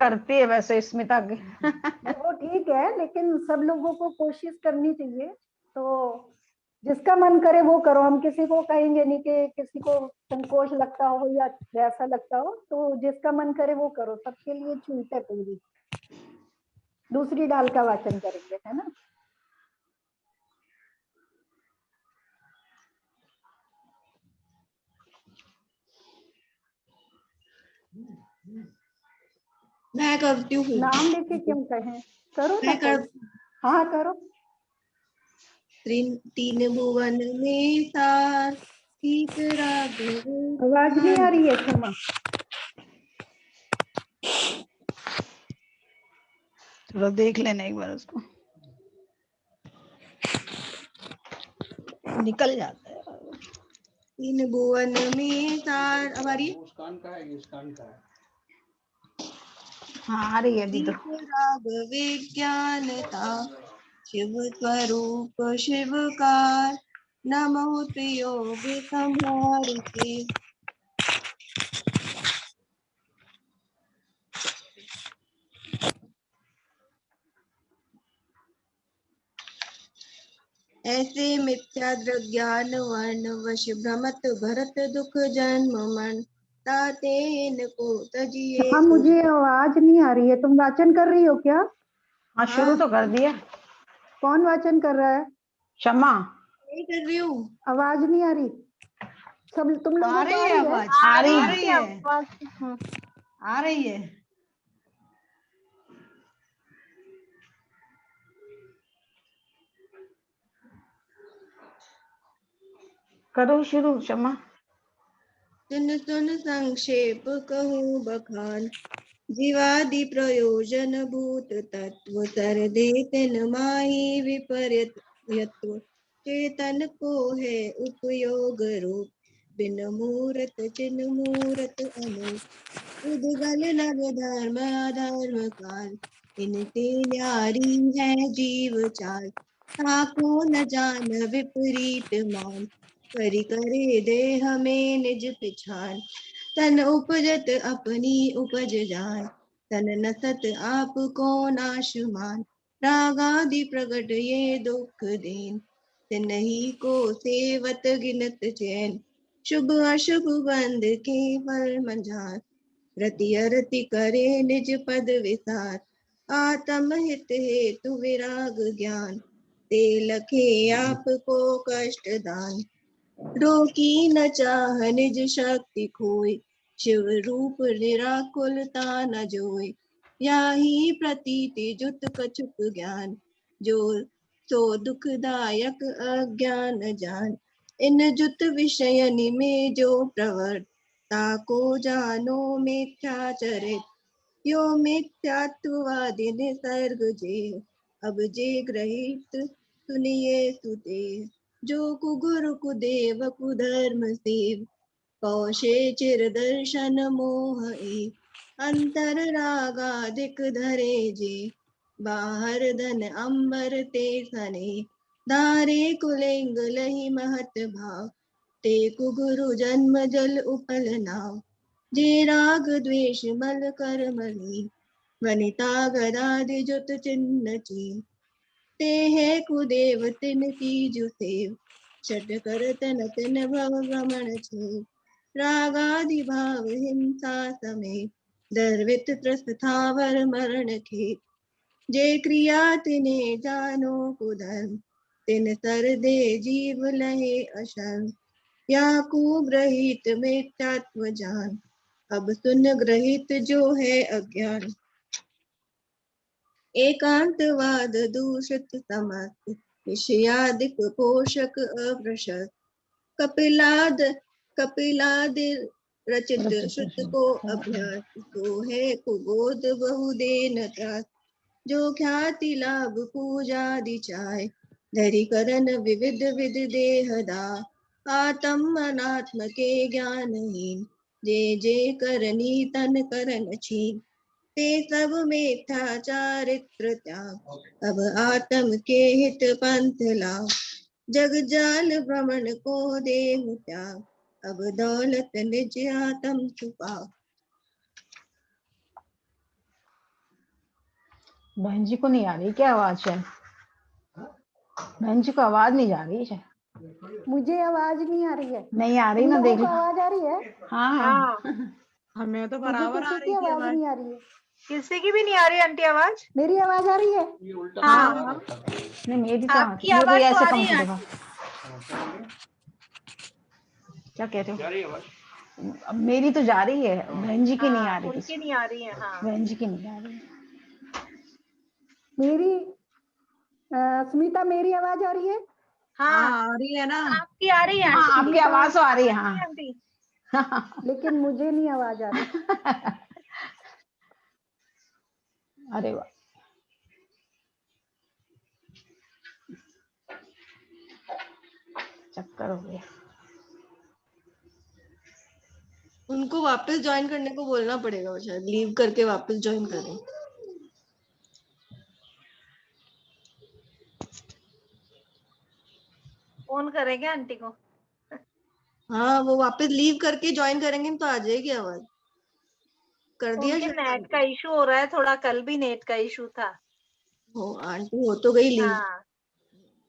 करती है वैसे स्मिता की। वो ठीक है, लेकिन सब लोगों को कोशिश करनी चाहिए। तो जिसका मन करे वो करो, हम किसी को कहेंगे नहीं कि किसी को संकोच लगता हो या ऐसा लगता हो, तो जिसका मन करे वो करो, सबके लिए छूट है पूरी। दूसरी डाल का वाचन करेंगे, है ना। मैं करती हूँ। नाम लेके क्यों कहें, करो ना मैं कर कोई। हाँ करो। तीन भुवन में सार ठीक राग आवाज नहीं आ रही है क्षमा। चलो देख लेना एक बार उसको, निकल जाता है। तीन भुवन में सार। अब आ रही है? मुस्कान का है, मुस्कान का है। हाँ आ रही है अभी तो। ठीक राग विज्ञानता शिव स्वरूप शिवकार नमो योग संहार के। ऐसे मिथ्या ज्ञान वर्ण वश भ्रमत भरत दुख जन्म मन ताते इनको तजिए। हाँ मुझे आवाज नहीं आ रही है, तुम वाचन कर रही हो क्या? हाँ शुरू तो कर दिया। कौन वाचन कर रहा है? क्षमा नहीं कर रही हूँ। आवाज नहीं आ रही। सब तुम लोगों को आ रही है आवाज, आ रही है, आ रही है। करो शुरू क्षमा। सुन सुन संक्षेप कहूँ बखान जीवादि प्रयोजन भूत तत्व कर दे तिन माही विपर्यत्व चेतन को है उपयोग रूप बिन मूरत चिन्ह मूरत अनूप उद्गल नव धर्म अधर्म काल इनके न्यारी है जीव चाल ताको न जान विपरीत मान करी करे दे हमें निज पिछान तन उपजत अपनी उपज जान तन नसत आप को नाशमान रागादि प्रगट ये दुख देन तिन्ही को सेवत गिनत चैन शुभ अशुभ बंध के फल मंझान रति अरति करे निज पद विसार आत्म हित हेतु विराग ज्ञान ते लखे आप को कष्ट दान रोकी न चाह निज शक्ति खोय शिव रूप निराकुलता न जोय याही प्रतीति जुत कछुक ज्ञान जो सो दुखदायक अज्ञान जान इन जुत विषय में जो प्रवर्त ताको जानो मिथ्याचरित यो मिथ्यात्ववादि निसर्ग जे अब जे ग्रहित सुनिए सुते जो कुगुरु कुदेव कुधर्म सेव कौशे चिर दर्शन मोह अंतर रागाधिक धरे जे बाहर धन अंबर ते सने धारे कुलिंग लहि महत भाव ते कुगुरु जन्म जल उपल नाव जे राग द्वेष मल कर मली वनिता गदादि जुत चिन्ह चीन ते है कुदेव तिन की जुसेव छट कर तन तिन भव भ्रमण छे रागादि भाव हिंसा समेत दर्वित त्रस्थावर मरण खेत जे क्रिया तिने जानो कुधर्म तिन सर दे जीव लहे अशर्म या कुग्रहित मिथ्यात्व जान अब सुन ग्रहित जो है अज्ञान एकांतवाद दूषित समस्त विषयादिक पोषक अप्रशस्त कपिलादि रचित श्रुत को अभ्यास तो है कुबोध बहुदेन त्रास जो ख्याति लाभ पूजादि चाय धरि करन विविध विध देहदा आत्म अनात्म के ज्ञानहीन जे जे करनी तन करन छीन ते सब मिथ्या चारित्र त्याग अब आत्म के हित पंथ लाभ जग जाल भ्रमण को देहु त्याग अब दौलत निज आत्म छुपा। बहन जी को नहीं आ रही क्या आवाज है? बहन जी को आवाज नहीं जा रही है। मुझे आवाज नहीं आ रही है। नहीं आ रही तुम ना, लोगों देख को लो। आवाज आ रही है? हाँ हाँ। हमें तो मुझे बराबर आ किसी रही की थी आवाज आवाज। नहीं आ रही है। किसी की भी नहीं आ रही आंटी आवाज। मेरी आवाज आ रही है? हाँ, नहीं मेरी तो आपकी मेरे को आवाज ये तो ऐसे आ कम रही है करेगा। क्या कहते हो? अब मेरी तो जा रही है, बहन जी की नहीं आ रही। उनकी नहीं आ रही है। हाँ, बहन जी की नहीं आ रही। मेरी स्मिता, मेरी आवाज आ रही है? हाँ, हाँ आ रही है ना। आपकी आ रही है हाँ आंटी। आपकी आवाज तो आ रही है। हाँ आंटी लेकिन मुझे नहीं आवाज आ रही। अरे वाह, चक्कर हो गया। उनको वापस ज्वाइन करने को बोलना पड़ेगा, वो शायद लीव करके वापस ज्वाइन करें। फोन करेंगे आंटी को। हाँ वो वापस लीव करके ज्वाइन करेंगे तो आ जाएगी आवाज। कर दिया उनके शायद नेट आंटी। का इशू हो रहा है थोड़ा, कल भी नेट का इशू था। हो आंटी हो तो गई लीव। हाँ,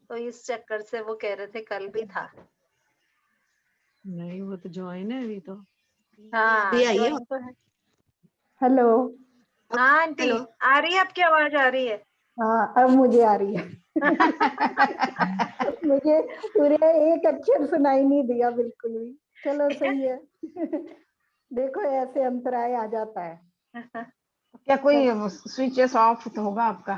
तो इस चक्कर से वो कह रहे थे कल भी था। नहीं वो तो ज्वाइन है अभी तो। हाँ, अभी आई है। join तो है। हेलो। हाँ आंटी, हेलो। आ रही है आपकी आवाज? आ रही है। हाँ अब मुझे आ रही है। मुझे पूरे एक अक्षर सुनाई नहीं दिया बिल्कुल भी। चलो सही है। देखो ऐसे अंतराय आ जाता है। क्या कोई स्विच ऑफ तो होगा आपका?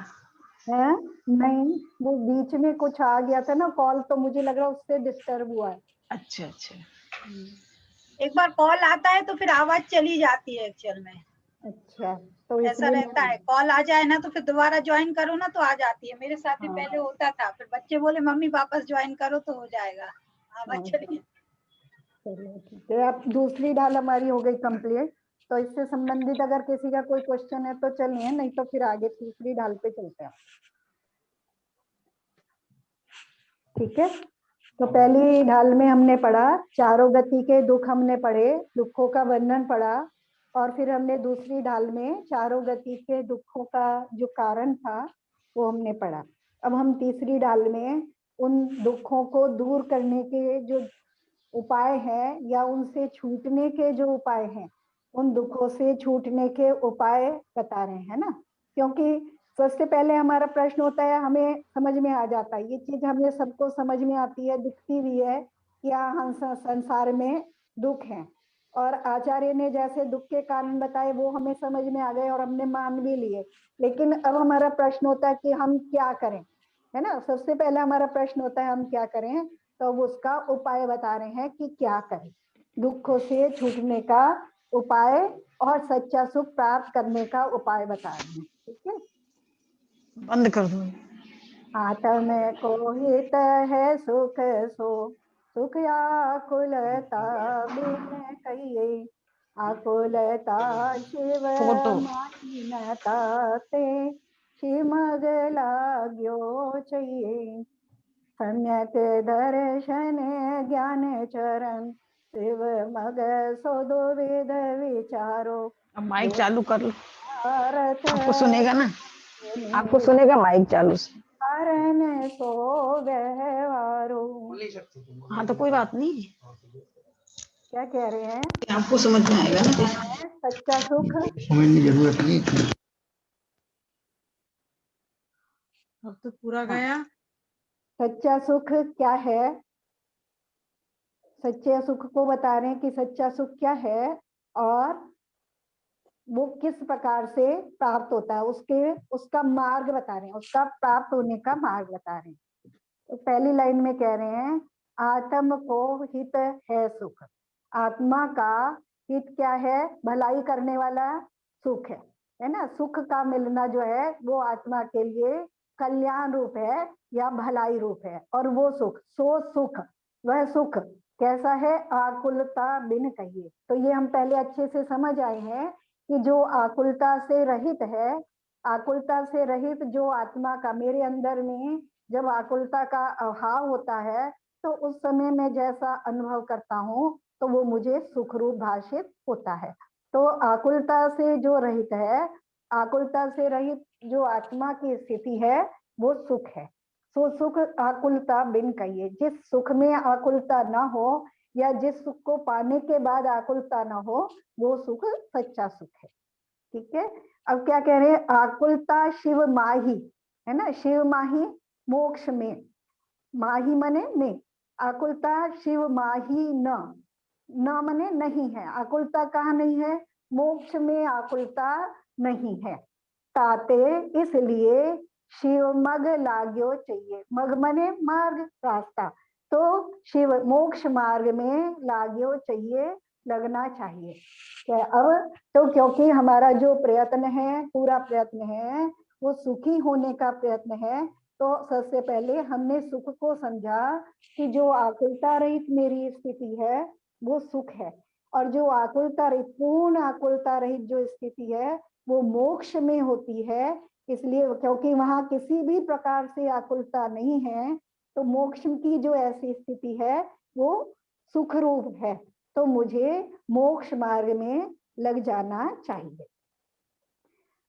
है? नहीं, वो बीच में कुछ आ गया था ना कॉल, तो मुझे लग रहा उससे डिस्टर्ब हुआ है। अच्छा अच्छा। एक बार कॉल आता है तो फिर आवाज चली जाती है एक्चुअल में। अच्छा, तो ऐसा इसलिए रहता है, कॉल आ जाए ना तो फिर दोबारा ज्वाइन करो ना तो आ जाती है। मेरे साथ भी हाँ, पहले होता था, फिर बच्चे बोले मम्मी वापस ज्वाइन करो तो हो जाएगा, आवाज हाँ, चली। चलो ठीक है। अब दूसरी ढाल हमारी हो गई कंप्लीट। तो इससे संबंधित अगर किसी का कोई क्वेश्चन है तो चलिए, नहीं तो फिर आगे तीसरी ढाल पे चलते हैं। ठीक है, तो पहली ढाल में हमने पढ़ा चारों गति के दुख, हमने पढ़े, दुखों का वर्णन पढ़ा। और फिर हमने दूसरी ढाल में चारों गति के दुखों का जो कारण था वो हमने पढ़ा। अब हम तीसरी ढाल में उन दुखों को दूर करने के जो उपाय हैं या उनसे छूटने के जो उपाय हैं, उन दुखों से छूटने के उपाय बता रहे हैं ना। क्योंकि सबसे पहले हमारा प्रश्न होता है, हमें समझ में आ जाता है ये चीज, हमें सबको समझ में आती है, दिखती भी है कि हम संसार में दुख हैं। और आचार्य ने जैसे दुख के कारण बताए वो हमें समझ में आ गए और हमने मान भी लिए। लेकिन अब हमारा प्रश्न होता है कि हम क्या करें, है ना। सबसे पहले हमारा प्रश्न होता है हम क्या करें, तो उसका उपाय बता रहे हैं कि क्या करें। दुखों से छूटने का उपाय और सच्चा सुख प्राप्त करने का उपाय बता रहे हैं। ठीक है, बंद कर दो। आत्म को हित है सुख सो, सुख आकुलता बिन कहिए, आकुलता शिव फोटो। माही न ताते, शिमग लाग्यो चाहिए, सम्यक दर्शन ज्ञान चरण, शिव मग सोदो वेद विचारो, अब माइक जो चालू कर लो, भारत आपको सुनेगा ना, आपको सुनेगा माइक चालू से। कारण सो व्यवहारो। हाँ तो कोई बात नहीं, क्या कह रहे हैं? आपको समझ में आएगा ना। सच्चा सुख, समझने की जरूरत नहीं। अब तो पूरा हाँ, गया। सच्चा सुख क्या है? सच्चे सुख को बता रहे हैं कि सच्चा सुख क्या है और वो किस प्रकार से प्राप्त होता है, उसके उसका मार्ग बता रहे हैं, उसका प्राप्त होने का मार्ग बता रहे हैं। तो पहली लाइन में कह रहे हैं आत्म को हित है सुख। आत्मा का हित क्या है? भलाई करने वाला सुख है ना। सुख का मिलना जो है वो आत्मा के लिए कल्याण रूप है या भलाई रूप है। और वो सुख, सो सुख, वह सुख कैसा है? आकुलता बिन कहिए। तो ये हम पहले अच्छे से समझ आए हैं कि जो आकुलता से रहित है, आकुलता से रहित जो आत्मा का, मेरे अंदर में जब आकुलता का अभाव होता है तो उस समय मैं जैसा अनुभव करता हूँ तो वो मुझे सुख रूप भाषित होता है। तो आकुलता से जो रहित है आकुलता से रहित जो आत्मा की स्थिति है वो सुख है। सो सुख आकुलता बिन कहिए। जिस सुख में आकुलता ना हो या जिस सुख को पाने के बाद आकुलता ना हो वो सुख सच्चा सुख है। ठीक है, अब क्या कह रहे हैं, आकुलता शिव माही, है ना, शिव माही मोक्ष में, माही मने में, आकुलता शिव माही न मने नहीं है, आकुलता कहाँ नहीं है, मोक्ष में आकुलता नहीं है। ताते इसलिए शिव मग लाग्यो चाहिए, मग मने मार्ग रास्ता, तो शिव मोक्ष मार्ग में लाग्यो चाहिए, लगना चाहिए। क्या अब तो क्योंकि हमारा जो प्रयत्न है, पूरा प्रयत्न है वो सुखी होने का प्रयत्न है, तो सबसे पहले हमने सुख को समझा कि जो आकुलता रहित मेरी स्थिति है वो सुख है, और जो आकुलता रहित, पूर्ण आकुलता रहित जो स्थिति है वो मोक्ष में होती है। इसलिए क्योंकि वहां किसी भी प्रकार से आकुलता नहीं है, तो मोक्ष की जो ऐसी स्थिति है वो सुख रूप है, तो मुझे मोक्ष मार्ग में लग जाना चाहिए।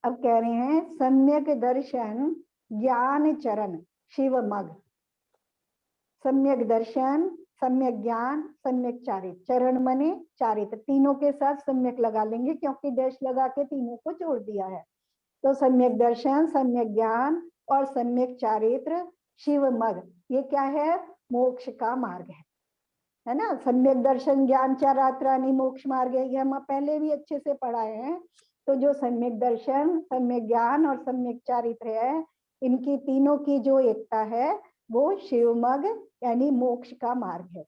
अब कह रहे हैं सम्यक दर्शन ज्ञान चरण शिव मग। सम्यक दर्शन, सम्यक ज्ञान, सम्यक चारित, चरण मने चारित, तीनों के साथ सम्यक लगा लेंगे क्योंकि डैश लगा के तीनों को जोड़ दिया है। तो सम्यक दर्शन, सम्यक ज्ञान और सम्यक चारित्र शिव मग, ये क्या है, मोक्ष का मार्ग है ना। सम्यक दर्शन ज्ञान चारात्रानी मोक्ष मार्ग है, ये हम पहले भी अच्छे से पढ़ाए हैं। तो जो सम्यक दर्शन, सम्यक ज्ञान और सम्यक चारित्र है, इनकी तीनों की जो एकता है वो शिवमग यानी मोक्ष का मार्ग है।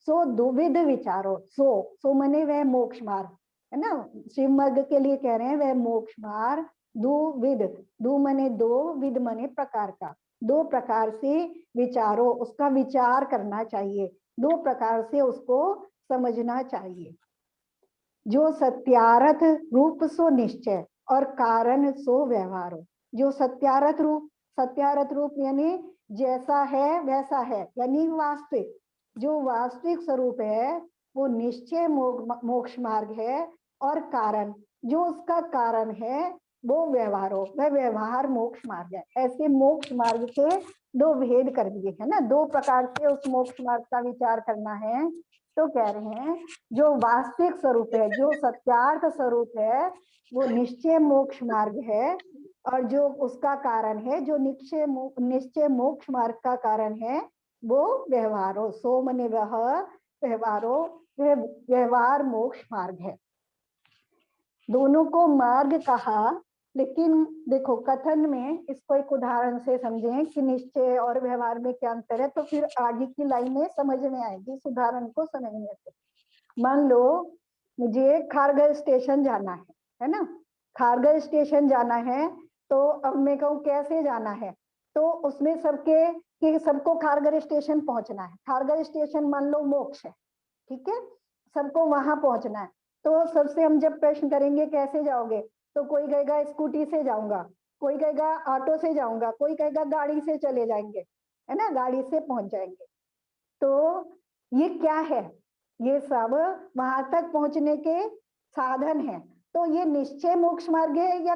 सो दुविध विचारो, सो मने वह मोक्ष मार्ग है ना, शिवमग के लिए कह रहे हैं वह मोक्ष मार्ग। दुविध, दु मने दो, विद मने प्रकार का, दो प्रकार से विचारो, उसका विचार करना चाहिए, दो प्रकार से उसको समझना चाहिए। जो सत्यार्थ रूप सो निश्चय और कारण सो व्यवहारो। जो सत्यार्थ रूप यानी जैसा है वैसा है, यानी वास्तविक, जो वास्तविक स्वरूप है वो निश्चय मोक्ष मार्ग है, और कारण जो उसका कारण है वो व्यवहारो, वह व्यवहार मोक्ष मार्ग है। ऐसे मोक्ष मार्ग के दो भेद कर दिए है ना, दो प्रकार से उस मोक्ष मार्ग का विचार करना है। तो कह रहे हैं जो वास्तविक स्वरूप है, जो सत्यार्थ स्वरूप है वो निश्चय मोक्ष मार्ग है, और जो उसका कारण है, जो निश्चय मोक्ष मार्ग का कारण है वो व्यवहारो, सो मने वह व्यवहारो, व्यवहार मोक्ष मार्ग है। दोनों को मार्ग कहा, लेकिन देखो कथन में इसको एक उदाहरण से समझें कि निश्चय और व्यवहार में क्या अंतर है, तो फिर आगे की लाइनें समझ में आएगी इस उदाहरण को समझने से। मान लो मुझे खारगर स्टेशन जाना है ना, खारगर स्टेशन जाना है, तो अब मैं कहूँ कैसे जाना है, तो उसमें सबको खारगर स्टेशन पहुंचना है। खारगर स्टेशन मान लो मोक्ष है, ठीक है, सबको वहां पहुंचना है। तो सबसे हम जब प्रश्न करेंगे कैसे जाओगे, तो कोई कहेगा स्कूटी से जाऊंगा, कोई कहेगा ऑटो से जाऊंगा, कोई कहेगा गाड़ी से चले जाएंगे, है ना, गाड़ी से पहुंच जाएंगे। तो ये क्या है, ये सब वहां तक पहुंचने के साधन है। तो ये निश्चय मोक्ष मार्ग है या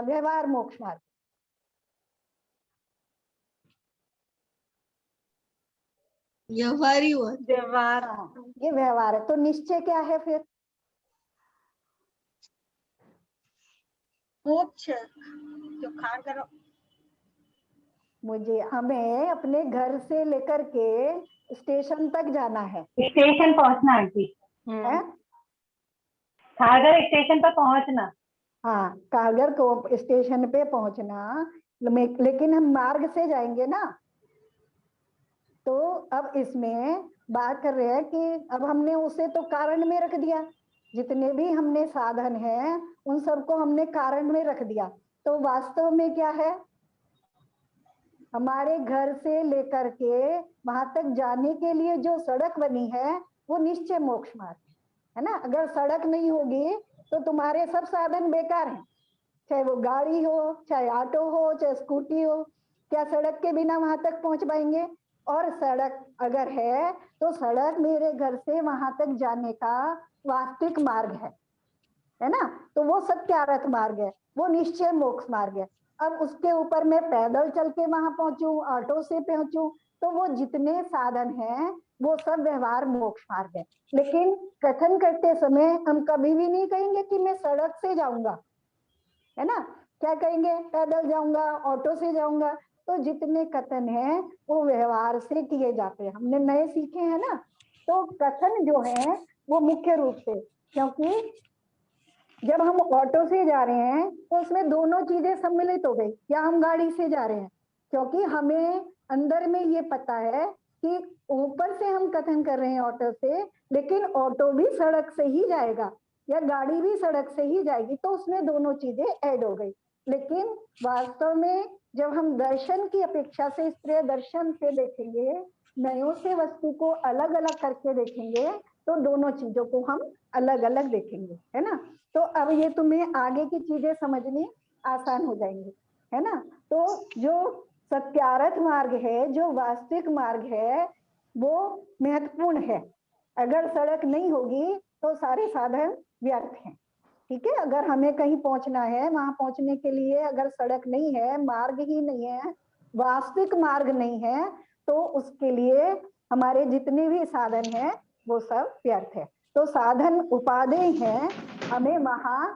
व्यवहार मोक्ष मार्ग? व्यवहारी हुआ, व्यवहार। ये व्यवहार है। तो निश्चय क्या है फिर? मोक्ष जो खार करो, हमें अपने घर से लेकर के स्टेशन तक जाना है, स्टेशन पहुंचना आंटी, है? खारगर स्टेशन पर पहुंचना। हाँ, कागर को स्टेशन पे पहुंचना, लेकिन हम मार्ग से जाएंगे ना। तो अब इसमें बात कर रहे हैं कि अब हमने उसे तो कारण में रख दिया, जितने भी हमने साधन हैं उन सबको हमने कारण में रख दिया। तो वास्तव में क्या है, हमारे घर से लेकर के वहां तक जाने के लिए जो सड़क बनी है वो निश्चय मोक्ष मार्ग है ना। अगर सड़क नहीं होगी तो तुम्हारे सब साधन बेकार हैं, चाहे वो गाड़ी हो, चाहे ऑटो हो, चाहे स्कूटी हो, क्या सड़क के बिना वहां तक पहुंच पाएंगे? और सड़क अगर है तो सड़क मेरे घर से वहां तक जाने का वास्तविक मार्ग है ना, तो वो सत्यार्थ मार्ग है। वो निश्चय मोक्ष मार्ग है। अब उसके ऊपर मैं पैदल चल के वहां पहुंचूं, ऑटो से पहुंचूं, तो वो जितने साधन हैं वो सब व्यवहार मोक्ष मार्ग है। लेकिन कथन करते समय हम कभी भी नहीं कहेंगे कि मैं सड़क से जाऊंगा, है ना, क्या कहेंगे, पैदल जाऊंगा, ऑटो से जाऊंगा। तो जितने कथन हैं वो व्यवहार से किए जाते हैं, हमने नए सीखे हैं ना। तो कथन जो है वो मुख्य रूप से, क्योंकि जब हम ऑटो से जा रहे हैं तो उसमें दोनों चीजें सम्मिलित हो गई, या हम गाड़ी से जा रहे हैं, क्योंकि हमें अंदर में ये पता है कि ऊपर से हम कथन कर रहे हैं ऑटो से, लेकिन ऑटो भी सड़क से ही जाएगा या गाड़ी भी सड़क से ही जाएगी, तो उसमें दोनों चीजें ऐड हो गई। लेकिन वास्तव में जब हम दर्शन की अपेक्षा से स्त्रीय दर्शन से देखेंगे, नयों से वस्तु को अलग अलग करके देखेंगे, तो दोनों चीजों को हम अलग अलग देखेंगे, है ना। तो अब ये तुम्हें आगे की चीजें समझनी आसान हो जाएंगी, है ना। तो जो सत्यार्थ मार्ग है, जो वास्तविक मार्ग है, वो महत्वपूर्ण है। अगर सड़क नहीं होगी तो सारे साधन व्यर्थ हैं, ठीक है। अगर हमें कहीं पहुंचना है, वहां पहुंचने के लिए अगर सड़क नहीं है, मार्ग ही नहीं है, वास्तविक मार्ग नहीं है, तो उसके लिए हमारे जितने भी साधन हैं वो सब व्यर्थ है। तो साधन उपादेय हैं हमें वहां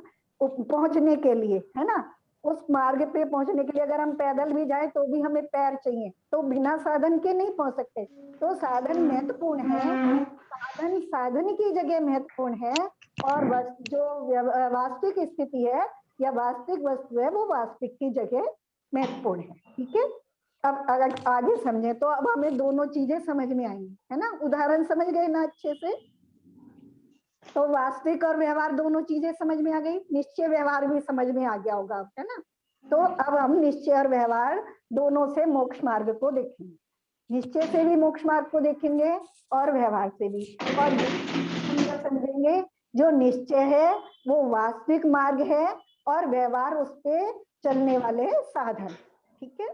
पहुंचने के लिए, है ना। उस मार्ग पे पहुंचने के लिए अगर हम पैदल भी जाए तो भी हमें पैर चाहिए, तो बिना साधन के नहीं पहुंच सकते। तो साधन महत्वपूर्ण है, साधन साधन की जगह महत्वपूर्ण है, और जो वास्तविक स्थिति है या वास्तविक वस्तु है वो वास्तविक की जगह महत्वपूर्ण है, ठीक है। अब अगर आगे समझे तो अब हमें दोनों चीजें समझ में आएंगी, है ना। उदाहरण समझ गए ना अच्छे से। तो वास्तविक और व्यवहार दोनों चीजें समझ में आ गई, निश्चय व्यवहार भी समझ में आ गया होगा, है ना। तो अब हम निश्चय और व्यवहार दोनों से मोक्ष मार्ग को देखेंगे, निश्चय से भी मोक्ष मार्ग को देखेंगे और व्यवहार से भी। और हम समझेंगे जो निश्चय है वो वास्तविक मार्ग है और व्यवहार उस पे चलने वाले साधन, ठीक है।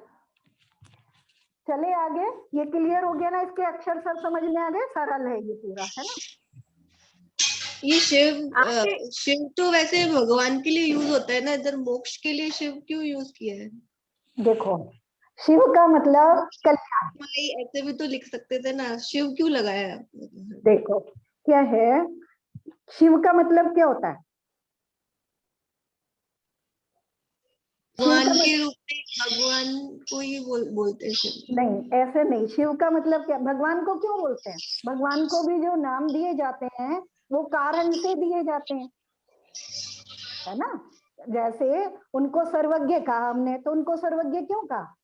चले आगे, ये क्लियर हो गया ना, इसके अक्षर सब समझ में आ गए, सरल है ये पूरा, है ना। ये शिव तो वैसे भगवान के लिए यूज होता है ना, इधर मोक्ष के लिए शिव क्यों यूज किया है? देखो, शिव का मतलब कल्याण। ऐसे भी तो लिख सकते थे ना, शिव क्यों लगाया? देखो क्या है, शिव का मतलब क्या होता है? भगवान के रूप में भगवान को ही बोलते हैं शिव। नहीं, ऐसे नहीं। शिव का मतलब क्या, भगवान को क्यों बोलते हैं? भगवान को भी जो नाम दिए जाते हैं वो कारण से दिए जाते हैं, है ना। जैसे उनको सर्वज्ञ कहा हमने, तो उनको सर्वज्ञ क्यों कहा?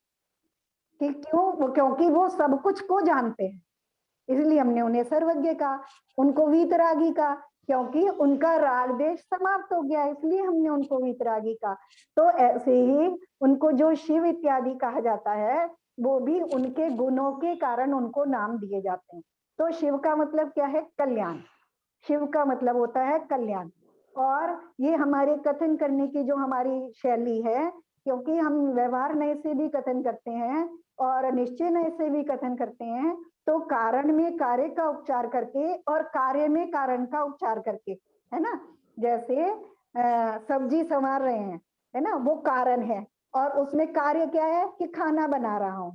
कि क्यों? क्योंकि वो सब कुछ को जानते हैं, इसलिए हमने उन्हें सर्वज्ञ कहा। उनको वीतरागी कहा क्योंकि उनका राग देश समाप्त हो गया, इसलिए हमने उनको वीतरागी कहा। तो ऐसे ही उनको जो शिव इत्यादि कहा जाता है वो भी उनके गुणों के कारण उनको नाम दिए जाते हैं। तो शिव का मतलब क्या है? कल्याण। शिव का मतलब होता है कल्याण। और ये हमारे कथन करने की जो हमारी शैली है, क्योंकि हम व्यवहार नए से भी कथन करते हैं और निश्चय नए से भी कथन करते हैं, तो कारण में कार्य का उपचार करके और कार्य में कारण का उपचार करके, है ना। जैसे सब्जी संवार रहे हैं, है ना, वो कारण है, और उसमें कार्य क्या है कि खाना बना रहा हूँ।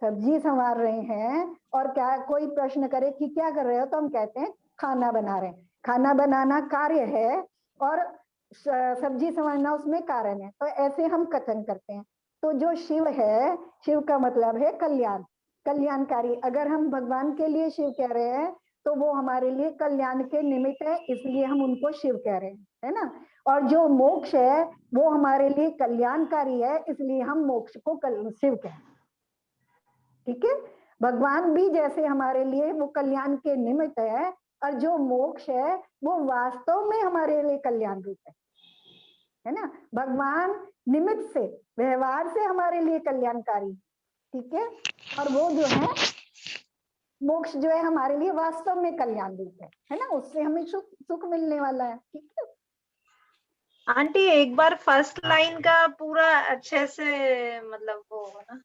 सब्जी संवार रहे हैं और क्या कोई प्रश्न करे कि क्या कर रहे हो, तो हम कहते हैं खाना बना रहे हैं। खाना बनाना कार्य है और सब्जी संवारना उसमें कारण है, तो ऐसे हम कथन करते हैं। तो जो शिव है, शिव का मतलब है कल्याण, कल्याणकारी। अगर हम भगवान के लिए शिव कह रहे हैं तो वो हमारे लिए कल्याण के निमित्त है, इसलिए हम उनको शिव कह रहे हैं, है ना। और जो मोक्ष है वो हमारे लिए कल्याणकारी है, इसलिए हम मोक्ष को शिव कह रहे हैं, ठीक है। भगवान भी जैसे हमारे लिए वो कल्याण के निमित्त है, और जो मोक्ष है वो वास्तव में हमारे लिए कल्याण रूप है ना। भगवान निमित्त से, व्यवहार से हमारे लिए कल्याणकारी, ठीक है। और वो जो है मोक्ष जो है हमारे लिए वास्तव में कल्याण रूप है ना, उससे हमें सुख मिलने वाला है, ठीक है। आंटी एक बार फर्स्ट लाइन का पूरा अच्छे से मतलब वो ना,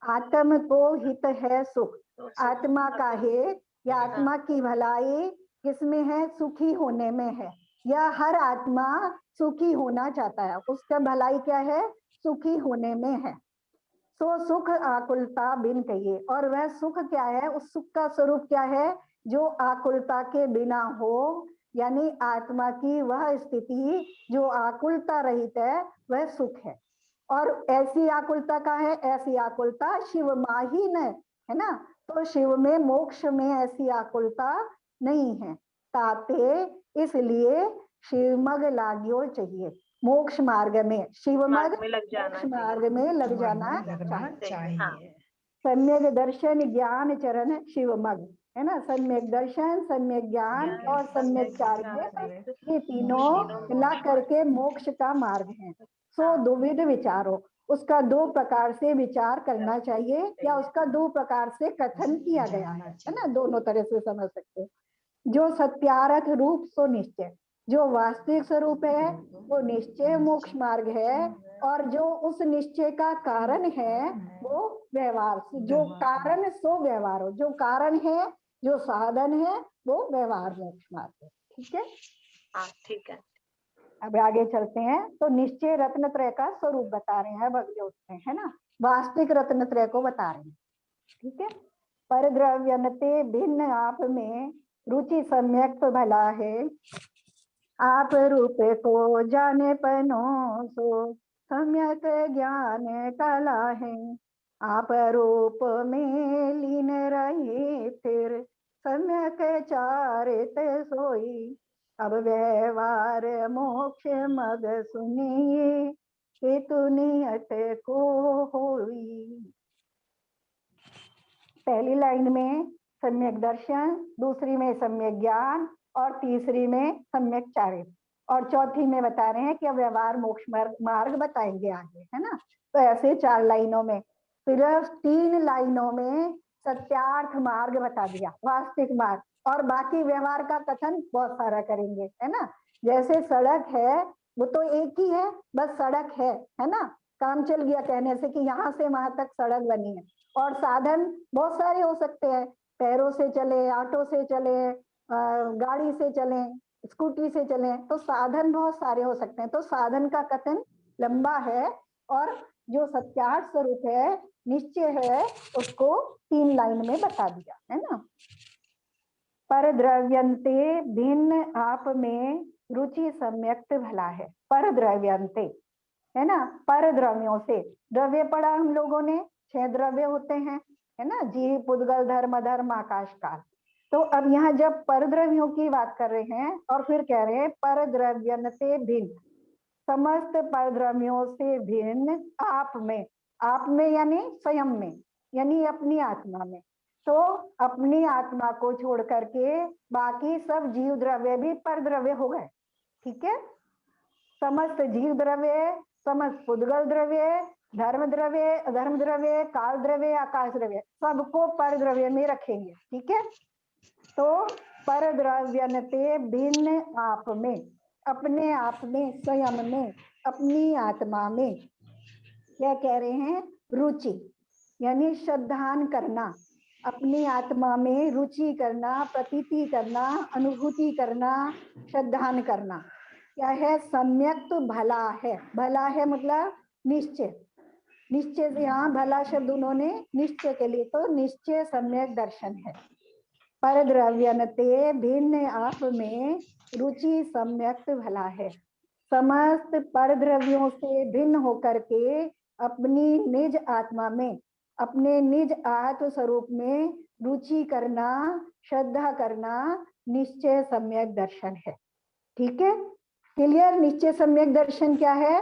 आत्म को हित है सुख, आत्मा का है या आत्मा की भलाई किसमें है? सुखी होने में है। या हर आत्मा सुखी होना चाहता है, उसका भलाई क्या है, सुखी होने में है। सो सुख आकुलता बिन कहिए, और वह सुख क्या है, उस सुख का स्वरूप क्या है, जो आकुलता के बिना हो, यानी आत्मा की वह स्थिति जो आकुलता रहित है, वह सुख है। और ऐसी आकुलता का है, ऐसी आकुलता शिव माहीन है ना, तो शिव में मोक्ष में ऐसी आकुलता नहीं है। ताते इसलिए शिवमग लाग्यो चाहिए, मोक्ष मार्ग में, शिवमग मार्ग में लग जाना मोक्ष मार्ग में लग जाना लगना चाहिए। हाँ। चाहिए। सम्यक दर्शन ज्ञान चरण शिवमग, है ना, सम्यक दर्शन, सम्यक ज्ञान और सम्यक चार्य, ये तीनों मिला करके मोक्ष का मार्ग है। सो दुविध विचारो, उसका दो प्रकार से विचार करना चाहिए, या उसका दो प्रकार से कथन किया गया है ना, दोनों तरह से समझ सकते हैं। जो सत्यार्थ रूप सो निश्चय, जो वास्तविक स्वरूप है वो निश्चय मोक्ष मार्ग है, और जो उस निश्चय का कारण है वो व्यवहार, जो कारण सो व्यवहार हो, जो कारण है, जो साधन है, वो व्यवहार मोक्ष मार्ग है। ठीक है, हाँ ठीक है। अब आगे चलते हैं। तो निश्चय रत्न त्रय का स्वरूप बता रहे हैं भगवत में, है ना, वास्तविक रत्न त्रय को बता रहे हैं। ठीक है, परद्रव्यनते भिन्न आप में रुचि सम्यक भला है, आप रूप को जाने पनो सो सम्यक ज्ञान कला है, आप रूप में लीन रहे फिर सम्यक चारित सोई, अब व्यवहार मोक्ष मग सुनिए हेतु नियत को होई। पहली लाइन में सम्यक दर्शन, दूसरी में सम्यक ज्ञान और तीसरी में सम्यक चारित, और चौथी में बता रहे हैं कि अब व्यवहार मोक्ष मार्ग बताएंगे आगे, है ना। तो ऐसे 4 लाइनों में, सिर्फ 3 लाइनों में सत्यार्थ मार्ग बता दिया, वास्तविक मार्ग, और बाकी व्यवहार का कथन बहुत सारा करेंगे, है ना। जैसे सड़क है वो तो एक ही है, बस सड़क है ना, काम चल गया कहने से कि यहाँ से वहां तक सड़क बनी है। और साधन बहुत सारे हो सकते हैं, पैरों से चले, ऑटो से चले, गाड़ी से चले, स्कूटी से चले, तो साधन बहुत सारे हो सकते हैं। तो साधन का कथन लंबा है, और जो सत्यार्थ स्वरूप है, निश्चय है, उसको 3 लाइन में बता दिया, है ना। पर द्रव्यंते भिन्न आप में रुचि सम्यक्त भला है, पर द्रव्यंते, है ना, पर द्रव्यों से, द्रव्य पढ़ा हम लोगों ने, 6 द्रव्य होते हैं, है ना, जीव, पुद्गल, धर्म, अधर्म, आकाश, काल। तो अब यहाँ जब पर द्रव्यों की बात कर रहे हैं और फिर कह रहे हैं पर द्रव्यनते भिन्न, समस्त पर द्रव्यों से भिन्न आप में यानी स्वयं में, यानी अपनी आत्मा में। तो अपनी आत्मा को छोड़ करके बाकी सब जीव द्रव्य भी पर द्रव्य हो गए। ठीक है, समस्त जीव द्रव्य, समस्त पुद्गल द्रव्य, धर्म द्रव्य, अधर्म द्रव्य, काल द्रव्य, आकाश द्रव्य, सबको पर द्रव्य में रखेंगे। ठीक है, तो पर द्रव्यनते भिन्न आप में, अपने आप में, स्वयं में, अपनी आत्मा में, क्या कह रहे हैं, रुचि यानी श्रद्धान करना, अपनी आत्मा में रुचि करना, प्रतीति करना, अनुभूति करना, श्रद्धान करना, क्या है, सम्यक तो भला है, भला है मतलब निश्चय, निश्चय से, यहाँ भला शब्द उन्होंने निश्चय के लिए, तो निश्चय सम्यक दर्शन है। पर द्रव्यनते भिन्न आप में रुचि सम्यक भला है, समस्त पर द्रव्यों से भिन्न होकर के अपनी निज आत्मा में, अपने निज आत्म स्वरूप में रुचि करना, श्रद्धा करना, निश्चय सम्यक दर्शन है। ठीक है, क्लियर। निश्चय सम्यक दर्शन क्या है,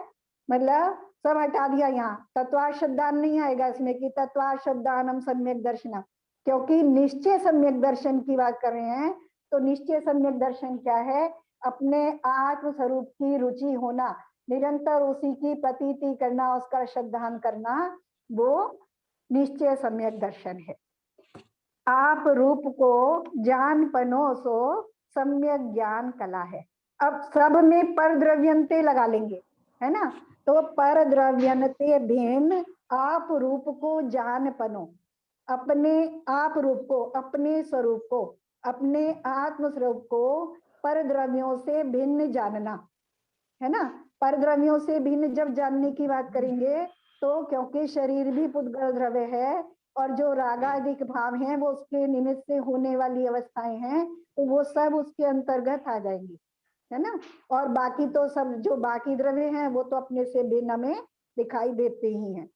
मतलब सब हटा दिया, यहाँ तत्वा शब्दान नहीं आएगा इसमें कि तत्वा शब्दानम सम्यक दर्शनम, क्योंकि निश्चय सम्यक दर्शन की बात कर रहे हैं। तो निश्चय सम्यक दर्शन क्या है, अपने आत्म स्वरूप की रुचि होना, निरंतर उसी की प्रतीति करना, उसका श्रद्धान करना, वो निश्चय सम्यक दर्शन है। आप रूप को जान पनो सो सम्यक ज्ञान कला है। अब सब में पर द्रव्यंते लगा लेंगे, है ना, तो पर द्रव्यंते भिन्न आप रूप को जान पनो, अपने आप रूप को, अपने स्वरूप को, अपने आत्म स्वरूप को पर द्रव्यों से भिन्न जानना, है ना। पर द्रव्यों से भिन्न जब जानने की बात करेंगे तो क्योंकि शरीर भी पुद्गल द्रव्य है और जो रागादिक भाव हैं वो उसके निमित्त से होने वाली अवस्थाएं हैं, तो वो सब उसके अंतर्गत आ जाएंगी, है ना। और बाकी तो सब जो बाकी द्रव्य हैं वो तो अपने से भिन्न हमें दिखाई देते ही हैं।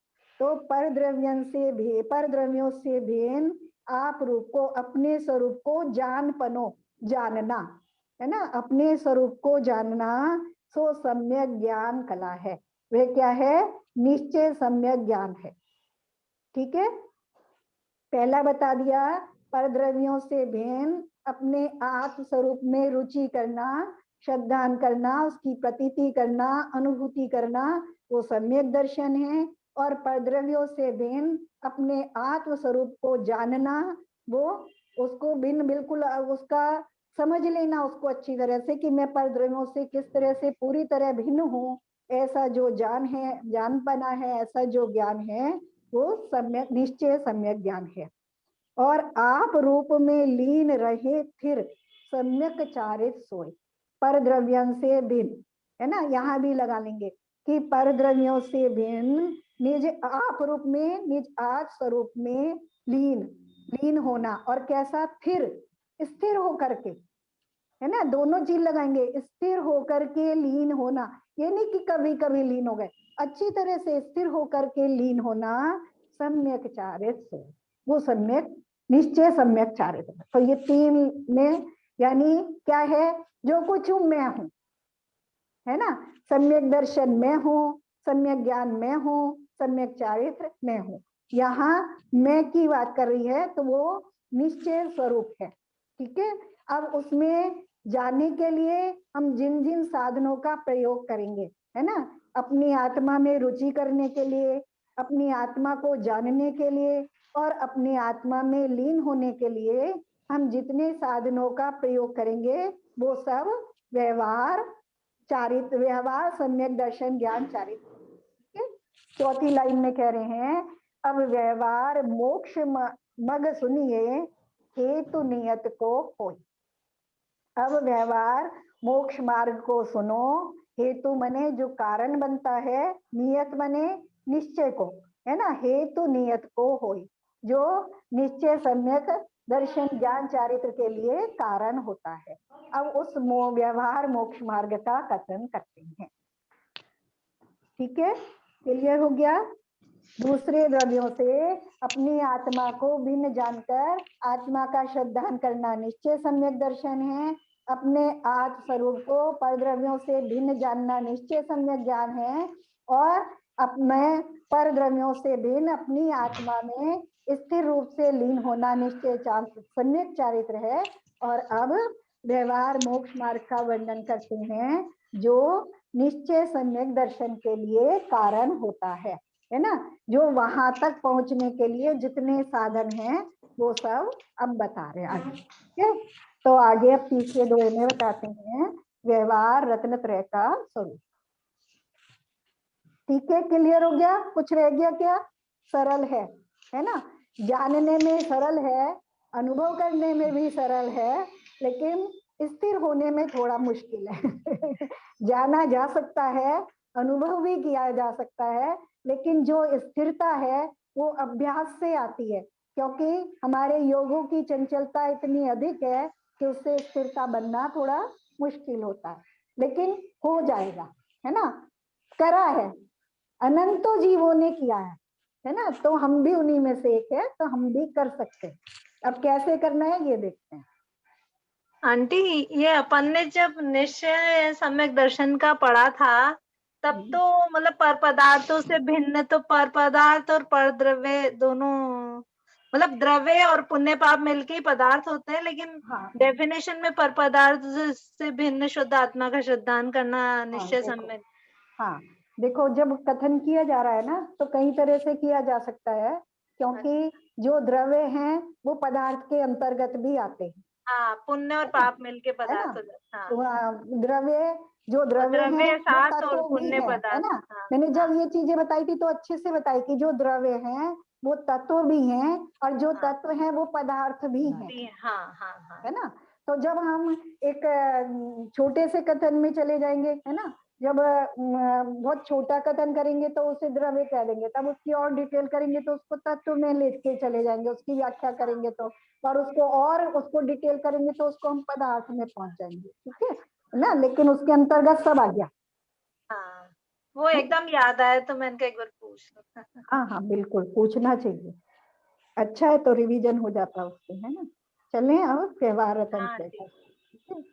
तो पर द्रव्यों से भिन्न आप रूप को, अपने स्वरूप को जानना, है ना। अपने स्वरूप को जानना सो सम्यक ज्ञान कला है। वह क्या है? निश्चय सम्यक ज्ञान है। ठीक है, पहला बता दिया, पर द्रव्यों से भिन्न अपने आत्म स्वरूप में रुचि करना, श्रद्धान करना, उसकी प्रतीति करना, अनुभूति करना, वो सम्यक दर्शन है। और पर द्रव्यों से भिन्न अपने आत्म स्वरूप को जानना, वो उसको भिन्न बिल्कुल उसका समझ लेना उसको अच्छी तरह से कि मैं पर द्रव्यों से किस तरह से पूरी तरह भिन्न हूँ, ऐसा जो जान है, जान पाना है, ऐसा जो ज्ञान है वो सम्यक निश्चय सम्यक ज्ञान है। और आप रूप में लीन रहे फिर सम्यक चारित सोए, पर द्रव्यों से भिन्न, है ना। यहाँ भी लगा लेंगे कि पर द्रव्यों से भिन्न निज आप रूप में, निज आप स्वरूप में लीन होना। और कैसा? फिर स्थिर होकर के, है ना, दोनों चीज लगाएंगे, स्थिर होकर के लीन होना। ये नहीं कि कभी कभी लीन हो गए, अच्छी तरह से स्थिर होकर के लीन होना। सम्यक चारित सोए, वो सम्यक निश्चय सम्यक चारित। तो ये तीन में यानी क्या है? जो कुछ हूं मैं हूं, है ना। सम्यक दर्शन मैं हूँ, सम्यक ज्ञान मैं हूँ, सम्यक चारित्र मैं हूँ। यहाँ मैं की बात कर रही है तो वो निश्चय स्वरूप है। ठीक है, अब उसमें जाने के लिए हम जिन जिन साधनों का प्रयोग करेंगे, है ना, अपनी आत्मा में रुचि करने के लिए, अपनी आत्मा को जानने के लिए और अपनी आत्मा में लीन होने के लिए हम जितने साधनों का प्रयोग करेंगे वो सब व्यवहार चारित्र, व्यवहार सम्यक दर्शन ज्ञान चारित्र। चौथी लाइन में कह रहे हैं, अब व्यवहार मोक्ष मग सुनिए हेतु नियत को होय। अब व्यवहार मोक्ष मार्ग को सुनो, हेतु मने जो कारण बनता है, नियत मने निश्चय को, है ना। हेतु नियत को होय, जो निश्चय सम्यक दर्शन ज्ञान चारित्र के लिए कारण होता है। अब उस व्यवहार मोक्ष मार्ग का कथन करते हैं। ठीक है, क्लियर हो गया। दूसरे द्रव्यों से अपनी आत्मा को भिन्न जानकर आत्मा का श्रद्धान करना निश्चय सम्यक दर्शन है। अपने आत्म स्वरूप को पर द्रव्यों से भिन्न जानना निश्चय सम्यक ज्ञान है। और अपने पर द्रव्यों से भिन्न अपनी आत्मा में स्थिर रूप से लीन होना निश्चय सम्यक चारित्र है। और अब व्यवहार मोक्ष मार्ग का वर्णन करते हैं जो निश्चय सम्यक दर्शन के लिए कारण होता है ना। जो वहां तक पहुंचने के लिए जितने साधन हैं वो सब अब बता रहे हैं आगे। ठीक है, तो आगे अब तीसरे दोहे में बताते हैं व्यवहार रत्नत्रय का स्वरूप। ठीक है, क्लियर हो गया? कुछ रह गया क्या? सरल है ना, जानने में सरल है, अनुभव करने में भी सरल है, लेकिन स्थिर होने में थोड़ा मुश्किल है। जाना जा सकता है, अनुभव भी किया जा सकता है, लेकिन जो स्थिरता है वो अभ्यास से आती है, क्योंकि हमारे योगों की चंचलता इतनी अधिक है कि उससे स्थिरता बनना थोड़ा मुश्किल होता है, लेकिन हो जाएगा, है ना। करा है, अनंतों जीवों ने किया है ना, तो हम भी उन्हीं में से एक है, तो हम भी कर सकते हैं। अब कैसे करना है ये देखते हैं। आंटी, ये अपन ने जब निश्चय सम्यक दर्शन का पढ़ा था तब तो मतलब पर पदार्थों से भिन्न, तो पर पदार्थ और पर द्रव्य दोनों, मतलब द्रव्य और पुण्य पाप मिलके ही पदार्थ होते हैं, लेकिन डेफिनेशन में पर पदार्थ से भिन्न शुद्ध आत्मा का श्रद्धान करना निश्चय सम्यक। हाँ देखो, जब कथन किया जा रहा है ना तो कई तरह से किया जा सकता है, क्योंकि जो द्रव्य हैं वो पदार्थ के अंतर्गत भी आते हैं। हाँ, पुण्य और पाप मिलके पदार्थ हो जाते हैं। हाँ, द्रव्य जो द्रव्य है सात और पुण्य है ना। हाँ, मैंने जब ये चीजें बताई थी तो अच्छे से बताई कि जो द्रव्य हैं वो तत्व भी हैं और जो तत्व हैं वो पदार्थ भी हैं, हाँ, हाँ, हाँ, है ना। तो जब हम एक छोटे से कथन में चले जाएंगे, है ना, जब बहुत छोटा कथन करेंगे तो उसे द्रव्य कह देंगे, तब उसकी और डिटेल करेंगे तो उसको तत्व में लेके चले जाएंगे, उसकी व्याख्या करेंगे तो, और उसको डिटेल करेंगे तो उसको हम पदार्थ में पहुंच जाएंगे, ठीक है ना। लेकिन उसके अंतर्गत सब आ गया। हाँ, वो एकदम याद आया तो मैंने कहा एक बार पूछ लो। हाँ हाँ बिल्कुल पूछना चाहिए, अच्छा है तो रिवीजन हो जाता उससे, है ना। चलें अब व्यवहार रतन हाँ से। ठीक।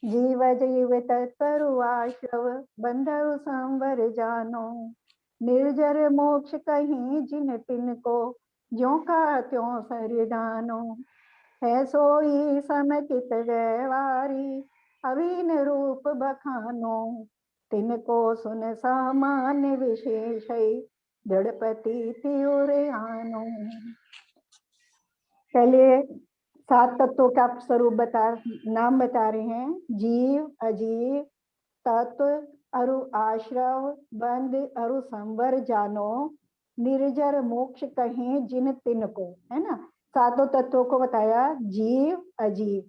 जीव जीव तत्परु आश्रव बंधरु सांवर जानो, निर्जर मोक्ष कहीं जिन तिन को, ज्यों का त्यों सरिधानो। है सोई समकित व्यवहारी अभिन रूप बखानो, तिनको सुन सामान्य विशेष दृढ़ प्रतीति उरे आनो। पहले 7 तत्वों का स्वरूप नाम बता रहे हैं। जीव, अजीव, तत्व, अरु आश्रव, बंध, अरु संवर जानो, निर्जर मोक्ष कहें जिन तिन को, है ना। 7 तत्वों को बताया, जीव, अजीव,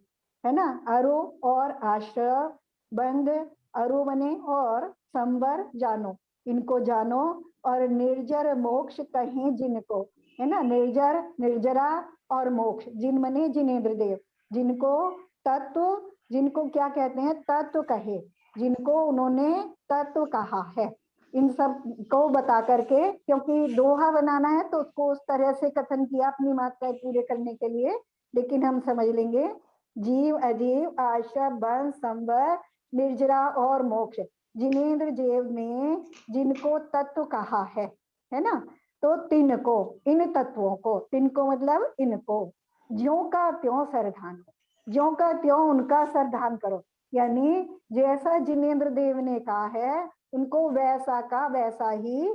है ना, अरु और आश्रव, बंध, अरु बने, और संवर जानो, इनको जानो, और निर्जर मोक्ष कहें जिनको, है ना, निर्जर, निर्जरा और मोक्ष, जिन मने जिनेन्द्र देव, जिनको तत्व, जिनको क्या कहते हैं, तत्व कहे, जिनको उन्होंने तत्व कहा है, इन सब को बता करके, क्योंकि दोहा बनाना है तो उसको उस तरह से कथन किया अपनी मात्राएं पूरे करने के लिए। लेकिन हम समझ लेंगे, जीव, अजीव, आश्रव, बंध, संवर, निर्जरा और मोक्ष, जिनेन्द्र देव ने जिनको तत्व कहा है ना, तो तिनको, इन तत्वों को, तिनको मतलब इनको, ज्यों का त्यों सरधान, ज्यों का त्यों उनका सरधान करो, यानी जैसा जिनेन्द्र देव ने कहा है उनको वैसा का वैसा ही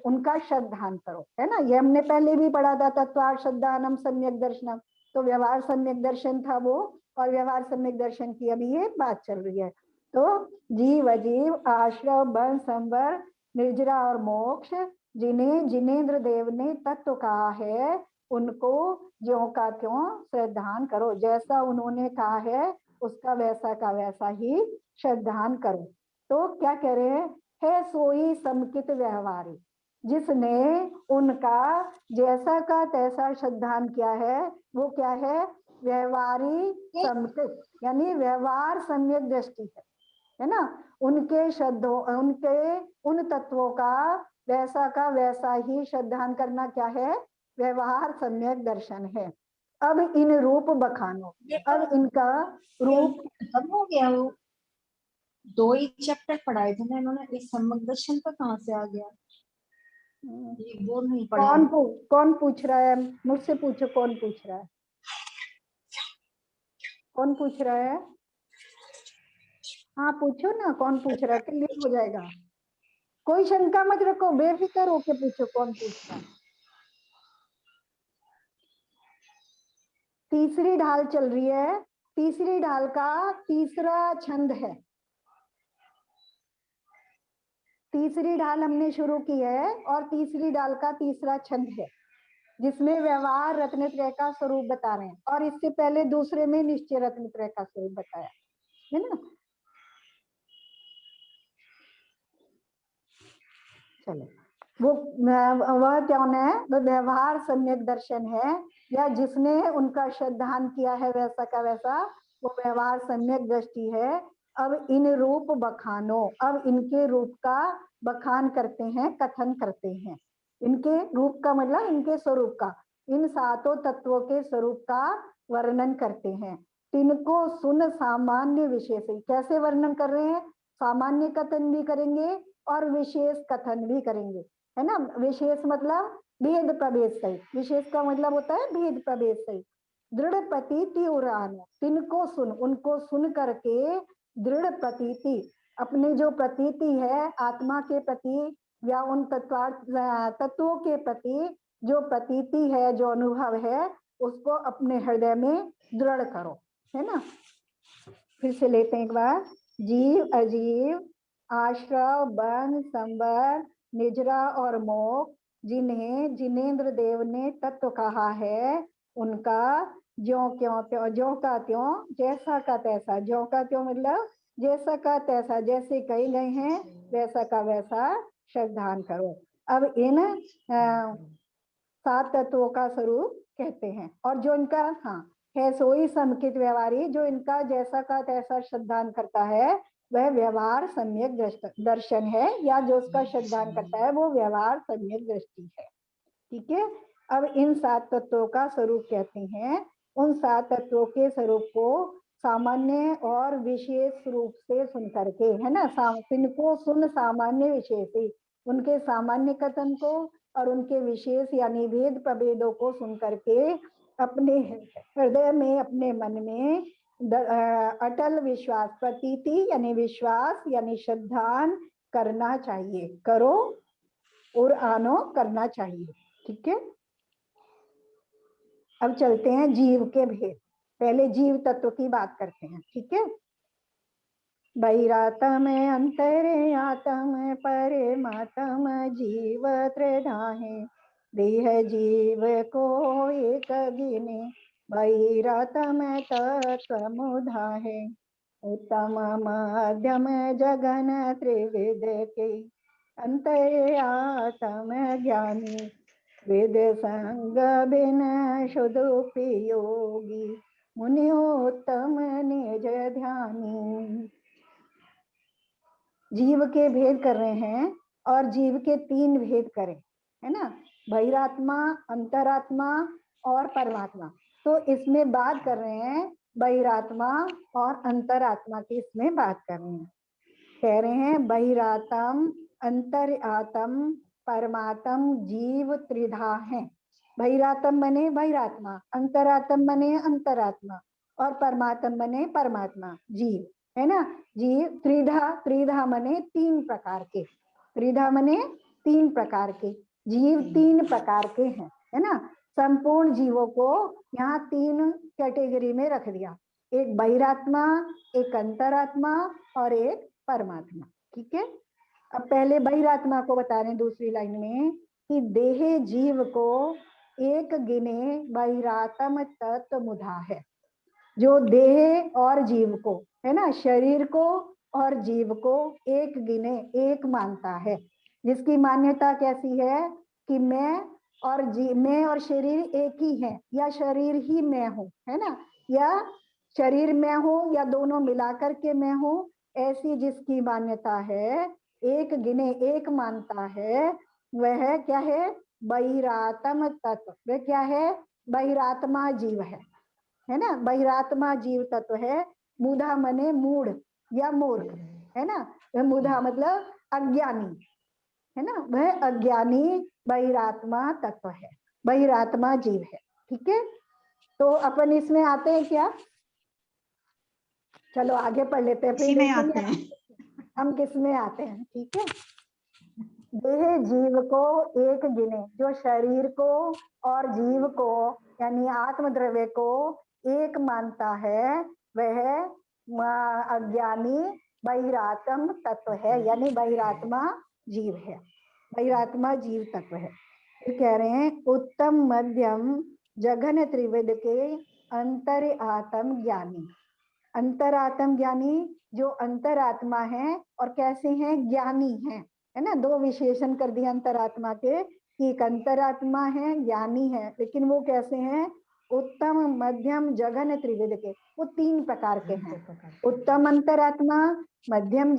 उनका श्रद्धान करो, है ना। ये हमने पहले भी पढ़ा था, तत्वार श्रद्धानम सम्यक दर्शनम, तो व्यवहार सम्यक दर्शन था वो, और व्यवहार सम्यक दर्शन की अभी ये बात चल रही है। तो जीव, अजीव, आश्रव, बंध, संवर, निर्जरा और मोक्ष, जिन्हें जिनेन्द्र देव ने तत्व कहा है, उनको ज्यों का त्यों श्रद्धान करो, जैसा उन्होंने कहा है उसका वैसा का वैसा ही श्रद्धान करो। तो क्या कह रहे हैं, है सोई समकित व्यवहारी, जिसने उनका जैसा का तैसा श्रद्धान किया है, वो क्या है, व्यवहारी समकित, यानी व्यवहार सम्यक दृष्टि है ना। उनके शब्दों, उनके उन तत्वों का वैसा ही श्रद्धान करना क्या है, व्यवहार सम्यक दर्शन है। अब इन रूप बखानो, अब इनका रूप खत्म हो गया, वो 2 ही चैप्टर पढ़ाए थे ना इन्होंने, इस सम्यक दर्शन का कहाँ से आ गया, ये वो नहीं पढ़ा। कौन पूछ रहा है, मुझसे पूछो, कौन पूछ रहा है, कौन पूछ रहा है, हाँ पूछो ना, कौन पूछ रहा है, क्लियर हो जाएगा, कोई शंका मत रखो, बेफिक्र होके पूछो कौन पूछ रहा है। तीसरी ढाल चल रही है, तीसरी ढाल का तीसरा छंद है, तीसरी ढाल हमने शुरू की है और तीसरी ढाल का तीसरा छंद है, जिसमें व्यवहार रत्नत्रय का स्वरूप बता रहे हैं, और इससे पहले दूसरे में निश्चय रत्नत्रय का स्वरूप बताया है ना। चलो, वह कौन है, वो व्यवहार सम्यक दर्शन है, या जिसने उनका श्रद्धान किया है वैसा का वैसा, वो व्यवहार सम्यक दृष्टि है। अब इन रूप बखानो, अब इनके रूप का बखान करते हैं, कथन करते हैं, इनके रूप का मतलब इनके स्वरूप का, इन 7 तत्वों के स्वरूप का वर्णन करते हैं। तिनको सुन सामान्य विशेष, कैसे वर्णन कर रहे हैं, सामान्य कथन भी करेंगे और विशेष कथन भी करेंगे, है ना। विशेष मतलब भेद प्रभेद सहित, विशेष का मतलब होता है भेद प्रभेद सहित। दृढ़ प्रतीति उरानो, तिनको सुन, उनको सुन करके दृढ़ प्रतीति, अपनी जो प्रतीति है आत्मा के प्रति या उन तत्वों के प्रति जो प्रतीति है, जो अनुभव है, उसको अपने हृदय में दृढ़ करो, है ना। फिर से लेते हैं एक बार, जीव, अजीव, आश्रव, बंध, संवर, निजरा और मोक्ष, जिन्हें जिनेन्द्र देव ने तत्व कहा है, उनका ज्यों क्यों त्यों, ज्यों का त्यों, जैसा का तैसा। ज्यों का त्यों मतलब जैसा का तैसा, जैसे कहे गए हैं वैसा का वैसा श्रद्धान करो। अब इन 7 तत्वों का स्वरूप कहते हैं। और जो इनका है सोई समकित व्यवहारी, जो इनका जैसा का तैसा श्रद्धान करता है वह व्यवहार सम्यक दर्शन है, या जो उसका श्रद्धान करता है वो व्यवहार सम्यक दृष्टि है। ठीक है। अब इन 7 तत्वों का स्वरूप कहते हैं। उन 7 तत्वों के स्वरूप को सामान्य और विशेष रूप से सुन करके, है ना, इनको सुन सामान्य विशेष, उनके सामान्य कथन को और उनके विशेष यानी भेद प्रभेदों को सुन करके अपने हृदय में, अपने मन में अटल विश्वास, प्रतीति यानी विश्वास यानी श्रद्धान करना चाहिए। करो और आनो करना चाहिए। ठीक है। अब चलते हैं जीव के भेद। पहले जीव तत्व की बात करते हैं। ठीक है। बहिरातम अंतरे आत्म परे मातम जीव त्रिधाहे, देह जीव को एक गिने, बहिरातम तत्वमुधाहे। उत्तम मध्यम जगन त्रिविध के, अंतरे आत्म ज्ञानी, वेद संग बिन शुद्ध उपयोगी, मुनियोत्तम निज ध्यानी। जीव के भेद कर रहे हैं और जीव के 3 भेद करें, है ना, बहिरात्मा, अंतरात्मा और परमात्मा। तो इसमें बात कर रहे हैं बहिरात्मा और अंतरात्मा की, इसमें बात कर रहे हैं। कह रहे हैं बहिरातम, अंतरात्म, परमात्म जीव त्रिधा है। बहिरातम बने बहिरात्मा, अंतरात्म बने अंतरात्मा और परमात्म बने परमात्मा, जीव, है ना। जीव त्रिधा, त्रिधा मने 3 प्रकार के, त्रिधा मने 3 प्रकार के, जीव 3 प्रकार के हैं, है ना। संपूर्ण जीवों को यहाँ 3 कैटेगरी में रख दिया, एक बहिरात्मा, एक अंतरात्मा और एक परमात्मा। ठीक है। अब पहले बहिरात्मा को बता रहे हैं दूसरी लाइन में कि देह जीव को एक गिने बहिरात्म तत्व मुधा है। जो देह और जीव को, है ना, शरीर को और जीव को एक गिने, एक मानता है, जिसकी मान्यता कैसी है कि मैं और शरीर एक ही है, या शरीर ही मैं हूँ, है ना, या शरीर मैं हूँ, या दोनों मिलाकर के मैं हूँ, ऐसी जिसकी मान्यता है, एक गिने, एक मानता है, वह क्या है, बहिरात्म तत्व। वह क्या है, बहिरात्मा जीव है ना। बहिरात्मा जीव तत्व है। मूढ़ा मने मूढ़ या मूर्ख, है ना। वह मूढ़ा मतलब अज्ञानी, है ना, वह अज्ञानी बहिरात्मा तत्व है, बहिरात्मा जीव है। ठीक है। तो अपन इसमें आते हैं क्या, चलो आगे पढ़ लेते हैं, फिर देखेंगे हम किस में आते हैं। ठीक है। देह जीव को एक गिने, जो शरीर को और जीव को यानी आत्म द्रव्य को एक मानता है, वह अज्ञानी बहिरात्म तत्व है, यानी बहिरात्मा जीव है, बहिरात्मा जीव तत्व है। फिर कह रहे हैं उत्तम मध्यम जघन त्रिविध के अंतर आत्म ज्ञानी। अंतरात्म ज्ञानी, जो अंतरात्मा है और कैसे हैं, ज्ञानी है ना। 2 विशेषण कर दिया अंतरात्मा के कि एक अंतरात्मा है, ज्ञानी है, लेकिन वो कैसे हैं, उत्तम मध्यम जघन त्रिविध के, वो 3 प्रकार के हैं। उत्तम अंतरात्मा, मध्यम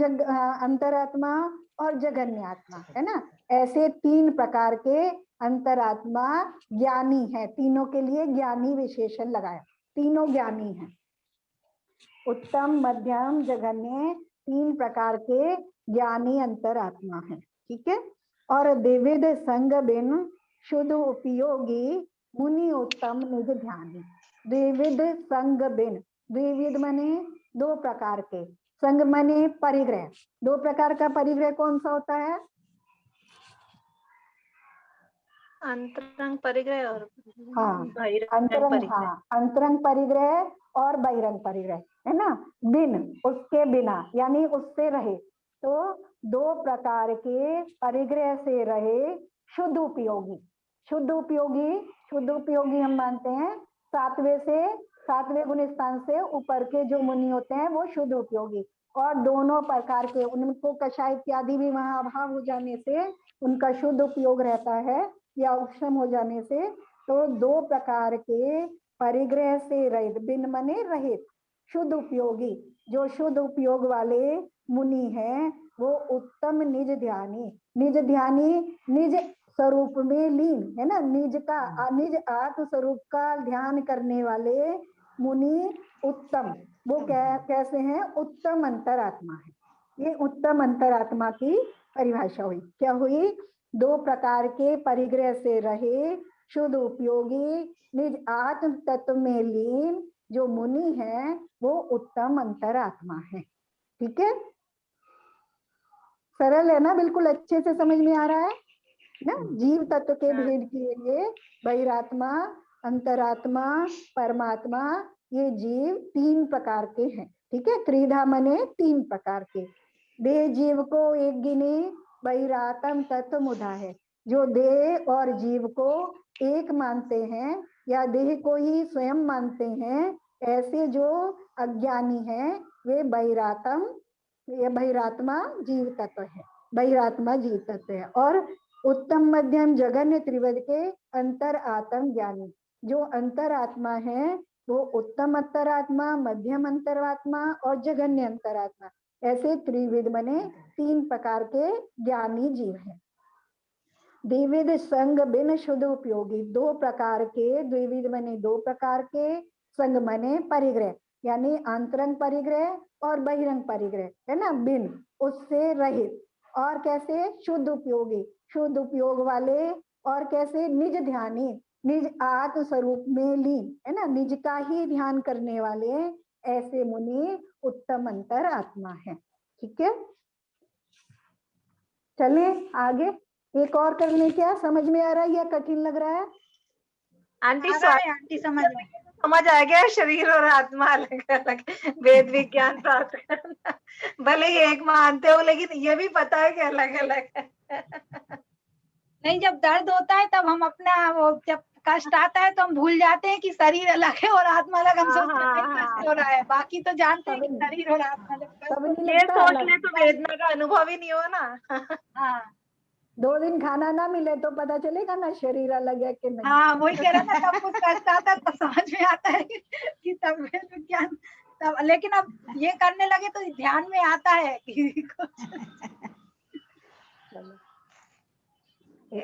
अंतरात्मा और जघन्य आत्मा, है ना। ऐसे 3 प्रकार के अंतरात्मा ज्ञानी है। तीनों के लिए ज्ञानी विशेषण लगाया, तीनों ज्ञानी हैं। उत्तम मध्यम जघन्य 3 प्रकार के ज्ञानी अंतरात्मा है। ठीक है। और द्विविध संग बिन शुद्ध उपयोगी मुनि उत्तम निज ध्यानी। द्विविध संग बिन, द्विविध मने 2 प्रकार के, संग मने परिग्रह। 2 प्रकार का परिग्रह कौन सा होता है, अंतरंग परिग्रह और अंतरंग, परिग्रह। अंतरंग परिग्रह और बहिरंग परिग्रह, है ना। बिन, उसके बिना यानी उससे रहे, तो 2 प्रकार के परिग्रह से रहे शुद्ध उपयोगी। शुद्ध उपयोगी, शुद्ध उपयोगी हम मानते हैं सातवें गुण स्थान से ऊपर के जो मुनि होते हैं वो शुद्ध उपयोगी, और दोनों प्रकार के उनको कषाय इत्यादि भी वहां अभाव हो जाने से उनका शुद्ध उपयोग रहता है या उपशम हो जाने से, तो दो प्रकार के परिग्रह से रहित, बिन मने रहित शुद्ध उपयोगी, जो शुद्ध उपयोग वाले मुनि हैं वो उत्तम निज ध्यानी, निज स्वरूप में लीन है ना, निज आत्म स्वरूप का ध्यान करने वाले मुनि उत्तम, वो कैसे हैं, उत्तम अंतरात्मा है। ये उत्तम अंतरात्मा की परिभाषा हुई, क्या हुई, दो प्रकार के परिग्रह से रहे शुद्ध उपयोगी निज आत्म तत्व में लीन जो मुनि है वो उत्तम अंतरात्मा है। ठीक है, सरल है ना, बिल्कुल अच्छे से समझ में आ रहा है ना। जीव तत्व के भेद के लिए बहिरात्मा, अंतरात्मा, परमात्मा, ये जीव तीन प्रकार के हैं। ठीक है, त्रिधा मने तीन प्रकार के। देह जीव को एक गिने, बहिरात्म तत्व मुधा है, जो देह और जीव को एक मानते हैं या देह को ही स्वयं मानते हैं, ऐसे जो अज्ञानी हैं वे बहिरात्मा जीव तत्व है, बहिरात्मा जीव तत्व है। और उत्तम मध्यम जघन्य त्रिविध के अंतर आत्म ज्ञानी, जो अंतरात्मा है वो उत्तम अंतरात्मा, मध्यम अंतरात्मा और जघन्य अंतरात्मा, ऐसे त्रिविध बने तीन प्रकार के ज्ञानी जीव हैं। द्विविध संग बिन शुद्ध उपयोगी, दो प्रकार के, द्विविध बने दो प्रकार के, संग मने परिग्रह, यानी आंतरंग परिग्रह और बहिरंग परिग्रह है ना, बिन उससे रहित, और कैसे, शुद्ध उपयोगी, शुद्ध उपयोग वाले, और कैसे, निज ध्यानी, निज आत्म स्वरूप में लीन है ना, निज का ही ध्यान करने वाले, ऐसे मुनि उत्तम अंतर आत्मा है। ठीक है, चलिए आगे एक और कर ले, क्या समझ में आ रहा है या कठिन लग रहा है? आंटी आंटी समझ आ गया, शरीर और आत्मा अलग अलग वेद विज्ञान प्राप्त करना, भले ही एक मानते हो लेकिन ये भी पता है कि अलग अलग है। नहीं, जब दर्द होता है तब हम अपना, वो जब कष्ट आता है तो हम भूल जाते हैं कि शरीर अलग है और आत्मा अलग, हम सोचते हैं कष्ट हो रहा है, बाकी तो जानते हैं कि शरीर और आत्मा अलग। ये सोच ले तो वेदना का अनुभव ही नहीं हो ना। हाँ 2 दिन खाना ना मिले तो पता चलेगा ना शरीर अलग है कि नहीं। हाँ, वही कह रहा था, तब कुछ कष्ट आता है तो समझ में आता है कि तब वेद विज्ञान तब, लेकिन अब ये करने लगे तो ध्यान में आता है कि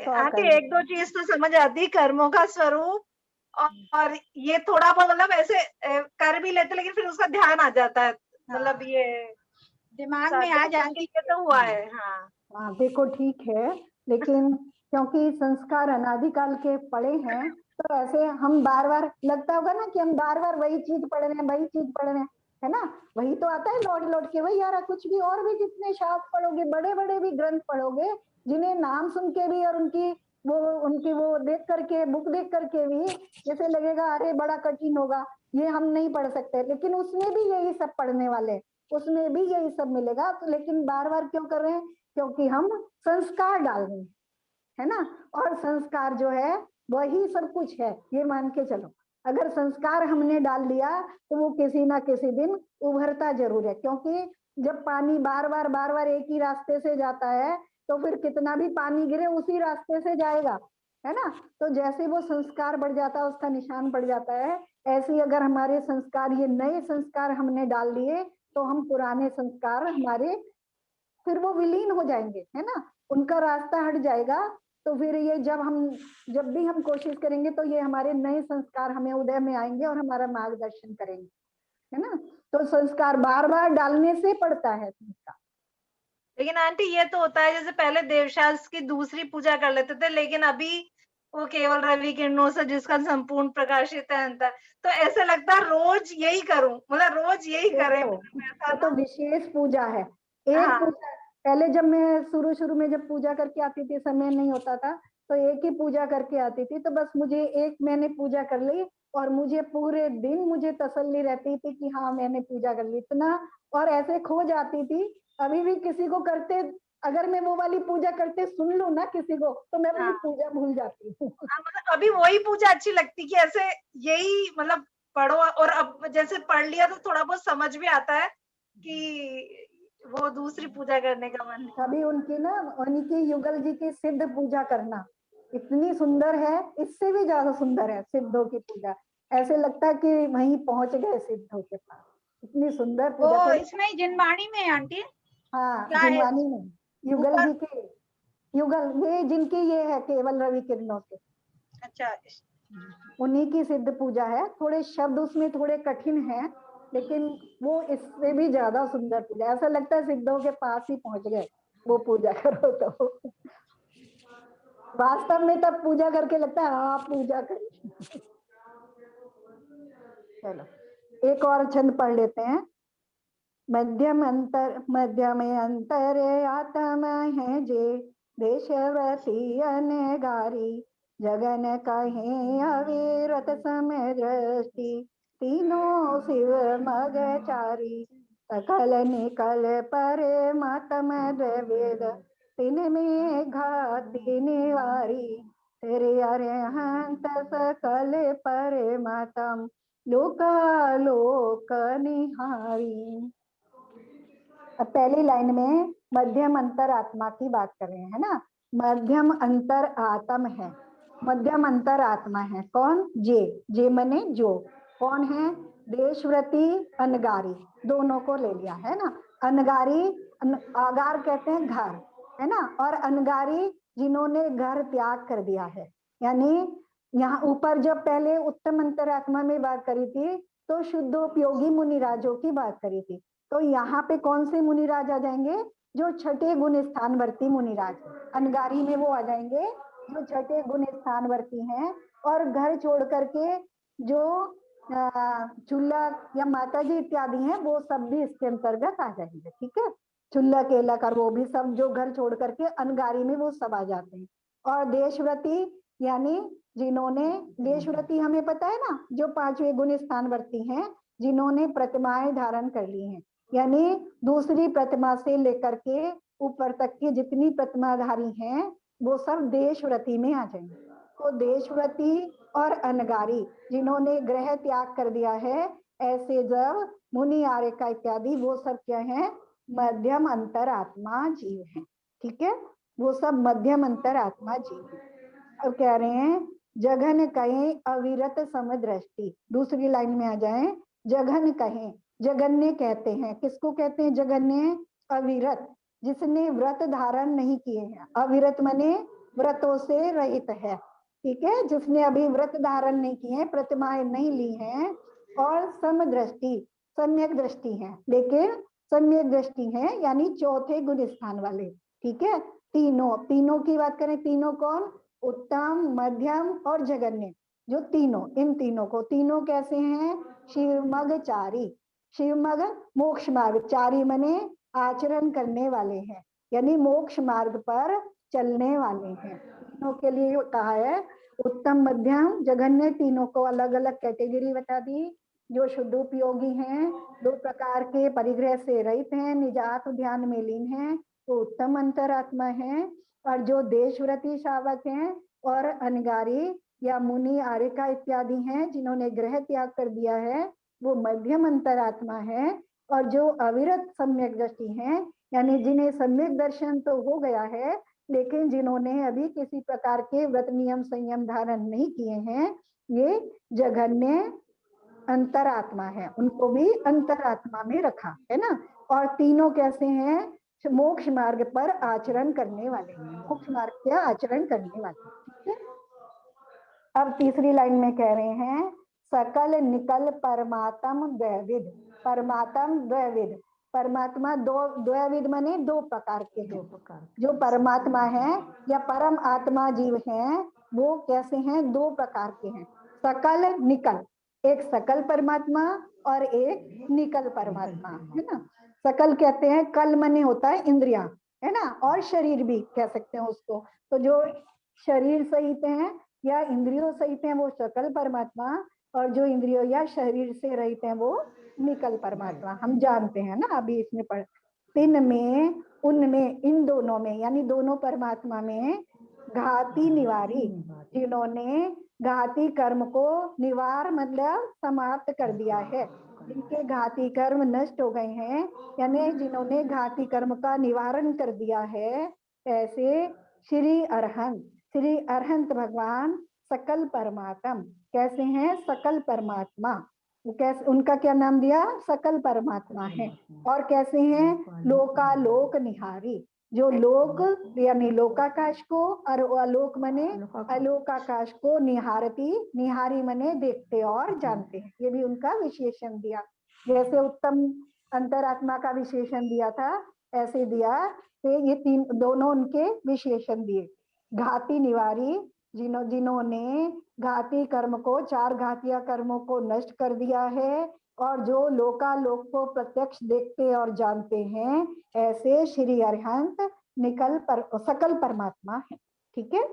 आंटी एक दो चीज तो समझ आती, कर्मों का स्वरूप, और ये थोड़ा बहुत मतलब ऐसे कर भी लेते लेकिन फिर उसका ध्यान आ जाता है, मतलब ये दिमाग में आ जाती ये तो हुआ है। हाँ हाँ देखो ठीक है, लेकिन क्योंकि संस्कार अनादिकाल के पड़े हैं तो ऐसे हम बार बार, लगता होगा ना कि हम बार बार वही चीज पढ़ रहे हैं, वही चीज पढ़ रहे हैं, है ना, वही तो आता है लौट लौट के, वही यार कुछ भी, और भी जितने शास्त्र पढ़ोगे, बड़े बड़े भी ग्रंथ पढ़ोगे, जिन्हें नाम सुन के भी और उनकी वो देख करके, बुक देख करके भी जैसे लगेगा अरे बड़ा कठिन होगा, ये हम नहीं पढ़ सकते, लेकिन उसमें भी यही सब पढ़ने वाले, उसमें भी यही सब मिलेगा। तो लेकिन बार बार क्यों कर रहे हैं, क्योंकि हम संस्कार डाल रहे हैं, है ना, और संस्कार जो है वही सब कुछ है, ये मान के चलो। अगर संस्कार हमने डाल दिया तो वो किसी ना किसी दिन उभरता जरूर है, क्योंकि जब पानी बार बार एक ही रास्ते से जाता है तो फिर कितना भी पानी गिरे उसी रास्ते से जाएगा, है ना। तो जैसे वो संस्कार बढ़ जाता है, उसका निशान पड़ जाता है, ऐसे ही अगर हमारे संस्कार, ये नए संस्कार हमने डाल दिए तो हम पुराने संस्कार हमारे फिर वो विलीन हो जाएंगे, है ना, उनका रास्ता हट जाएगा। तो फिर ये जब भी हम कोशिश करेंगे तो ये हमारे नए संस्कार हमें उदय में आएंगे और हमारा मार्गदर्शन करेंगे, है ना। तो संस्कार बार बार डालने से पड़ता है संस्कार। लेकिन आंटी ये तो होता है जैसे पहले देवशास्त्र की दूसरी पूजा कर लेते थे, लेकिन अभी वो केवल रवि किरणों से जिसका संपूर्ण प्रकाशित है अंतर, तो ऐसा लगता है रोज यही करूं, मतलब रोज यही करें, वो तो विशेष पूजा है, एक हाँ। पूजा। पहले जब मैं शुरू में जब पूजा करके आती थी, समय नहीं होता था तो एक ही पूजा करके आती थी, तो बस मुझे एक मैंने पूजा कर ली और मुझे पूरे दिन मुझे तसल्ली रहती थी कि हाँ मैंने पूजा कर ली, इतना, और ऐसे खो जाती थी। अभी भी किसी को करते अगर मैं वो वाली पूजा करते सुन लूं ना किसी को तो मैं अपनी हाँ। पूजा भूल जाती हूँ। हाँ, मतलब अभी वही पूजा अच्छी लगती कि ऐसे यही मतलब पढ़ो, और अब जैसे पढ़ लिया तो थोड़ा बहुत समझ भी आता है कि वो दूसरी पूजा करने का मन है। अभी उनकी ना, उनकी युगल जी की सिद्ध पूजा करना इतनी सुंदर है, इससे भी ज्यादा सुंदर है सिद्धों की पूजा। ऐसे लगता है कि वहीं पहुंच गए सिद्धों के पास, इतनी सुंदर पूजा। वो थोड़ी इसमें जिनवाणी में है आंटी। हाँ, क्या है जिनवानी में युगल ऊपर? जी के, युगल ये जिनकी ये है केवल रवि किरणों से, अच्छा, उन्हीं की सिद्ध पूजा है। थोड़े शब्द उसमें थोड़े कठिन हैं, लेकिन वो इससे भी ज्यादा सुंदर पूजा। ऐसा लगता है सिद्धों के पास ही पहुंच गए वो पूजा करो तो। वास्तव में तब पूजा करके लगता है हाँ पूजा करी। चलो एक और छंद पढ़ लेते हैं। मध्यम में अंतर आत्मा है जे, देशव्रती अनगारी, जगन कहे अविरत समय दृष्टि, तीनों शिव मग चारी, सकल निकल परे मतम द्वैवेद, तीन में घाति निवारी, तेरे अरहंत सकल परे मतम लोकालोक निहारी। अब पहली लाइन में मध्यम अंतर आत्मा की बात कर रहे हैं ना। मध्यम अंतर आत्म है, मध्यम अंतर आत्मा है कौन? जे मने जो। कौन है? देशव्रती अनगारी, दोनों को ले लिया है ना। अनगारी, आगार कहते हैं घर, है ना, और अनगारी जिन्होंने घर त्याग कर दिया है। यानी यहाँ ऊपर जब पहले उत्तम अंतरात्मा में बात करी थी तो शुद्धोपयोगी मुनिराजों की बात करी थी। तो यहाँ पे कौन से मुनिराज आ जाएंगे? जो छठे गुण स्थानवर्ती मुनिराज, अनगारी में वो आ जाएंगे जो छठे गुण स्थानवर्ती हैं। और घर छोड़ करके जो चूल्हा या माताजी इत्यादि हैं वो सब भी इसके अंतर्गत आ जाएंगे। ठीक है, चूल्हा केला कर वो भी सब जो घर छोड़ करके अनगारी में वो सब आ जाते हैं। और देशव्रती यानी जिन्होंने, देशव्रती हमें पता है ना, जो पांचवें गुण स्थानवर्ती हैं जिन्होंने प्रतिमाएं धारण कर ली हैं, यानी दूसरी प्रतिमा से लेकर के ऊपर तक की जितनी प्रतिमाधारी हैं वो सब देशव्रती में आ जाएंगे। तो देशव्रती और अनगारी जिन्होंने ग्रह त्याग कर दिया है, ऐसे जब मुनि आर्यका इत्यादि वो सब क्या है? मध्यम अंतर आत्मा जीव है। ठीक है, वो सब मध्यम अंतर आत्मा जीव है। अब कह रहे हैं जघन कहें अविरत समदृष्टि, दूसरी लाइन में आ जाए। जघन कहें, जगन्य कहते हैं, किसको कहते हैं जगन्य? अविरत, जिसने व्रत धारण नहीं किए हैं। अविरत माने व्रतों से रहित है। ठीक है, जिसने अभी व्रत धारण नहीं किए हैं, प्रतिमाएं नहीं ली हैं, और समदृष्टि, सम्यक दृष्टि है, लेकिन सम्यक दृष्टि है यानी चौथे गुण स्थान वाले। ठीक है, तीनों की बात करें, तीनों कौन? उत्तम, मध्यम और जगन्य, जो तीनों, इन तीनों को, तीनों कैसे हैं? शिवमग चारी, शिवमग मोक्ष मार्ग, चारी मने आचरण करने वाले हैं, यानी मोक्ष मार्ग पर चलने वाले हैं। तीनों के लिए कहा है उत्तम, मध्यम, जघन्य, तीनों को अलग अलग कैटेगरी बता दी। जो शुद्धोपयोगी हैं, 2 प्रकार के परिग्रह से रहित हैं, निजात ध्यान में लीन हैं, तो उत्तम अंतरात्मा है। और जो देशव्रती शावक हैं और अनगारी या मुनि आर्यका इत्यादि हैं जिन्होंने ग्रह त्याग कर दिया है, वो मध्यम अंतरात्मा है। और जो अविरत सम्यक दृष्टि हैं, यानी जिन्हें सम्यक दर्शन तो हो गया है लेकिन जिन्होंने अभी किसी प्रकार के व्रत नियम संयम धारण नहीं किए हैं, ये जघन्य अंतरात्मा है, उनको भी अंतरात्मा में रखा है ना। और तीनों कैसे हैं? मोक्ष मार्ग पर आचरण करने वाले, मोक्ष मार्ग का आचरण करने वाले। ठीक है, अब तीसरी लाइन में कह रहे हैं सकल निकल परमात्म द्वैविध, परमात्म द्वैविध, परमात्मा द्वैविध माने 2 प्रकार के हैं। जो परमात्मा है या परम आत्मा जीव हैं वो कैसे हैं? 2 प्रकार के हैं। सकल निकल, एक सकल परमात्मा और एक निकल परमात्मा, है ना। सकल कहते हैं, कल मने होता है इंद्रिया, है ना, और शरीर भी कह सकते हैं उसको। तो जो शरीर सहित हैं या इंद्रियों सहित हैं वो सकल परमात्मा, और जो इंद्रियों या शरीर से रहित हैं वो निकल परमात्मा। हम जानते हैं ना, अभी इसमें पढ़, तीन में उनमें, इन दोनों में, यानी दोनों परमात्मा में घाती निवारी, जिन्होंने घाती कर्म को निवार मतलब समाप्त कर दिया है, जिनके घाती कर्म नष्ट हो गए हैं, यानी जिन्होंने घाती कर्म का निवारण कर दिया है, ऐसे श्री अरहंत भगवान सकल परमात्म। कैसे हैं? सकल परमात्मा। वो कैसे, उनका क्या नाम दिया? सकल परमात्मा है। और कैसे हैं? लोकालोक निहारी, जो लोक यानी लोकाकाश को, और आलोक मने अलोकाकाश को, निहारी मने देखते और जानते हैं। ये भी उनका विशेषण दिया। जैसे उत्तम अंतरात्मा का विशेषण दिया था, ऐसे दिया। तो ये तीन दोनों उनके विशेषण दिए। घाती निवारी, जिन्होंने घाती कर्म को, 4 घातिया कर्मों को नष्ट कर दिया है, और जो लोकालोक को प्रत्यक्ष देखते और जानते हैं, ऐसे श्री अरहंत सकल परमात्मा है। ठीक है,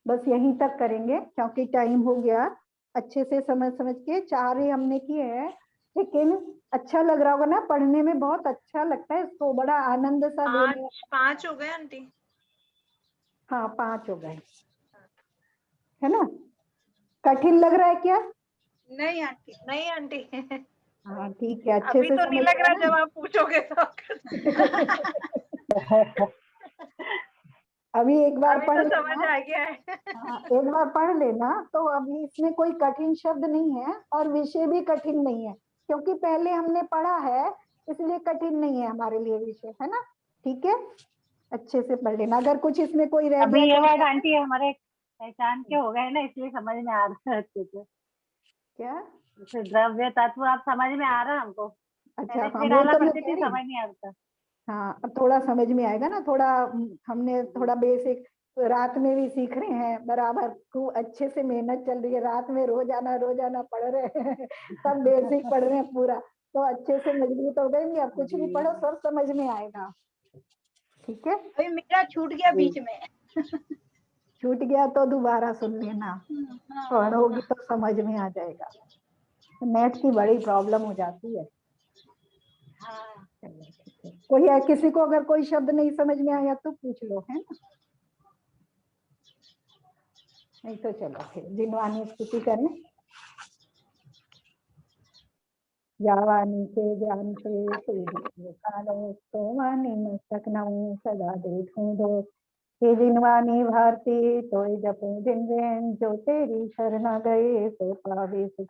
बस यहीं तक करेंगे क्योंकि टाइम हो गया। अच्छे से समझ के 4 ही हमने किए हैं, लेकिन अच्छा लग रहा होगा ना पढ़ने में, बहुत अच्छा लगता है इसको, बड़ा आनंद सा देने। 5 हो गए आंटी। हाँ 5 हो गए, है ना? कठिन लग रहा है क्या? नहीं आंटी, नहीं आंटी। हाँ ठीक है, अच्छे अभी से तो नहीं समझ लग रहा, गए जब आप पूछोगे तो। ना? अभी एक बार अभी पढ़ तो समझ लेना। आ गया है। हाँ, एक बार पढ़ लेना तो अभी इसमें कोई कठिन शब्द नहीं है, और विषय भी कठिन नहीं है, क्योंकि पहले हमने पढ़ा है, इसलिए कठिन नहीं है हमारे लिए विषय, है ना? ठीक है, अच्छे से पढ़ लेना। अगर कुछ इसमें कोई रह अभी गया ये तो वर्ड आंटी हमारे पहचान के हो गए ना, इसलिए समझ में आ रहा है अच्छे से। क्या? जैसे द्रव्य तत्व आप समझ में आ रहा है हमको, अच्छा पहले हाँ, इसमें वो डाला तो मैं करती कह थी, रही हूँ। समझ नहीं आता। हाँ अब थोड़ा समझ में आएगा ना, थोड़ा हमने थोड़ा बेसिक रात में भी सीख रहे हैं, बराबर खूब अच्छे से मेहनत चल रही है, रात में रोजाना पढ़ रहे हैं। सब बेसिक पढ़ रहे हैं पूरा, तो अच्छे से मजबूत हो गए। अब कुछ भी पढ़ो सब समझ में आएगा। ठीक है, अभी मेरा छूट गया बीच में। छूट गया तो दोबारा सुन लेना, पढ़ोगी तो समझ में आ जाएगा। नेट की बड़ी प्रॉब्लम हो जाती है। कोई है, किसी को अगर कोई शब्द नहीं समझ में आया तो पूछ लो, है ना? नहीं तो चलो फिर जिनवानी स्तुति करें। जावानी से ज्ञान से कालो सोवानी मस्तक नऊ सदा देखूं दो। हे जिनवानी भारती तोय जपू दिन जो तेरी शरणा गए, सो पावे सुख।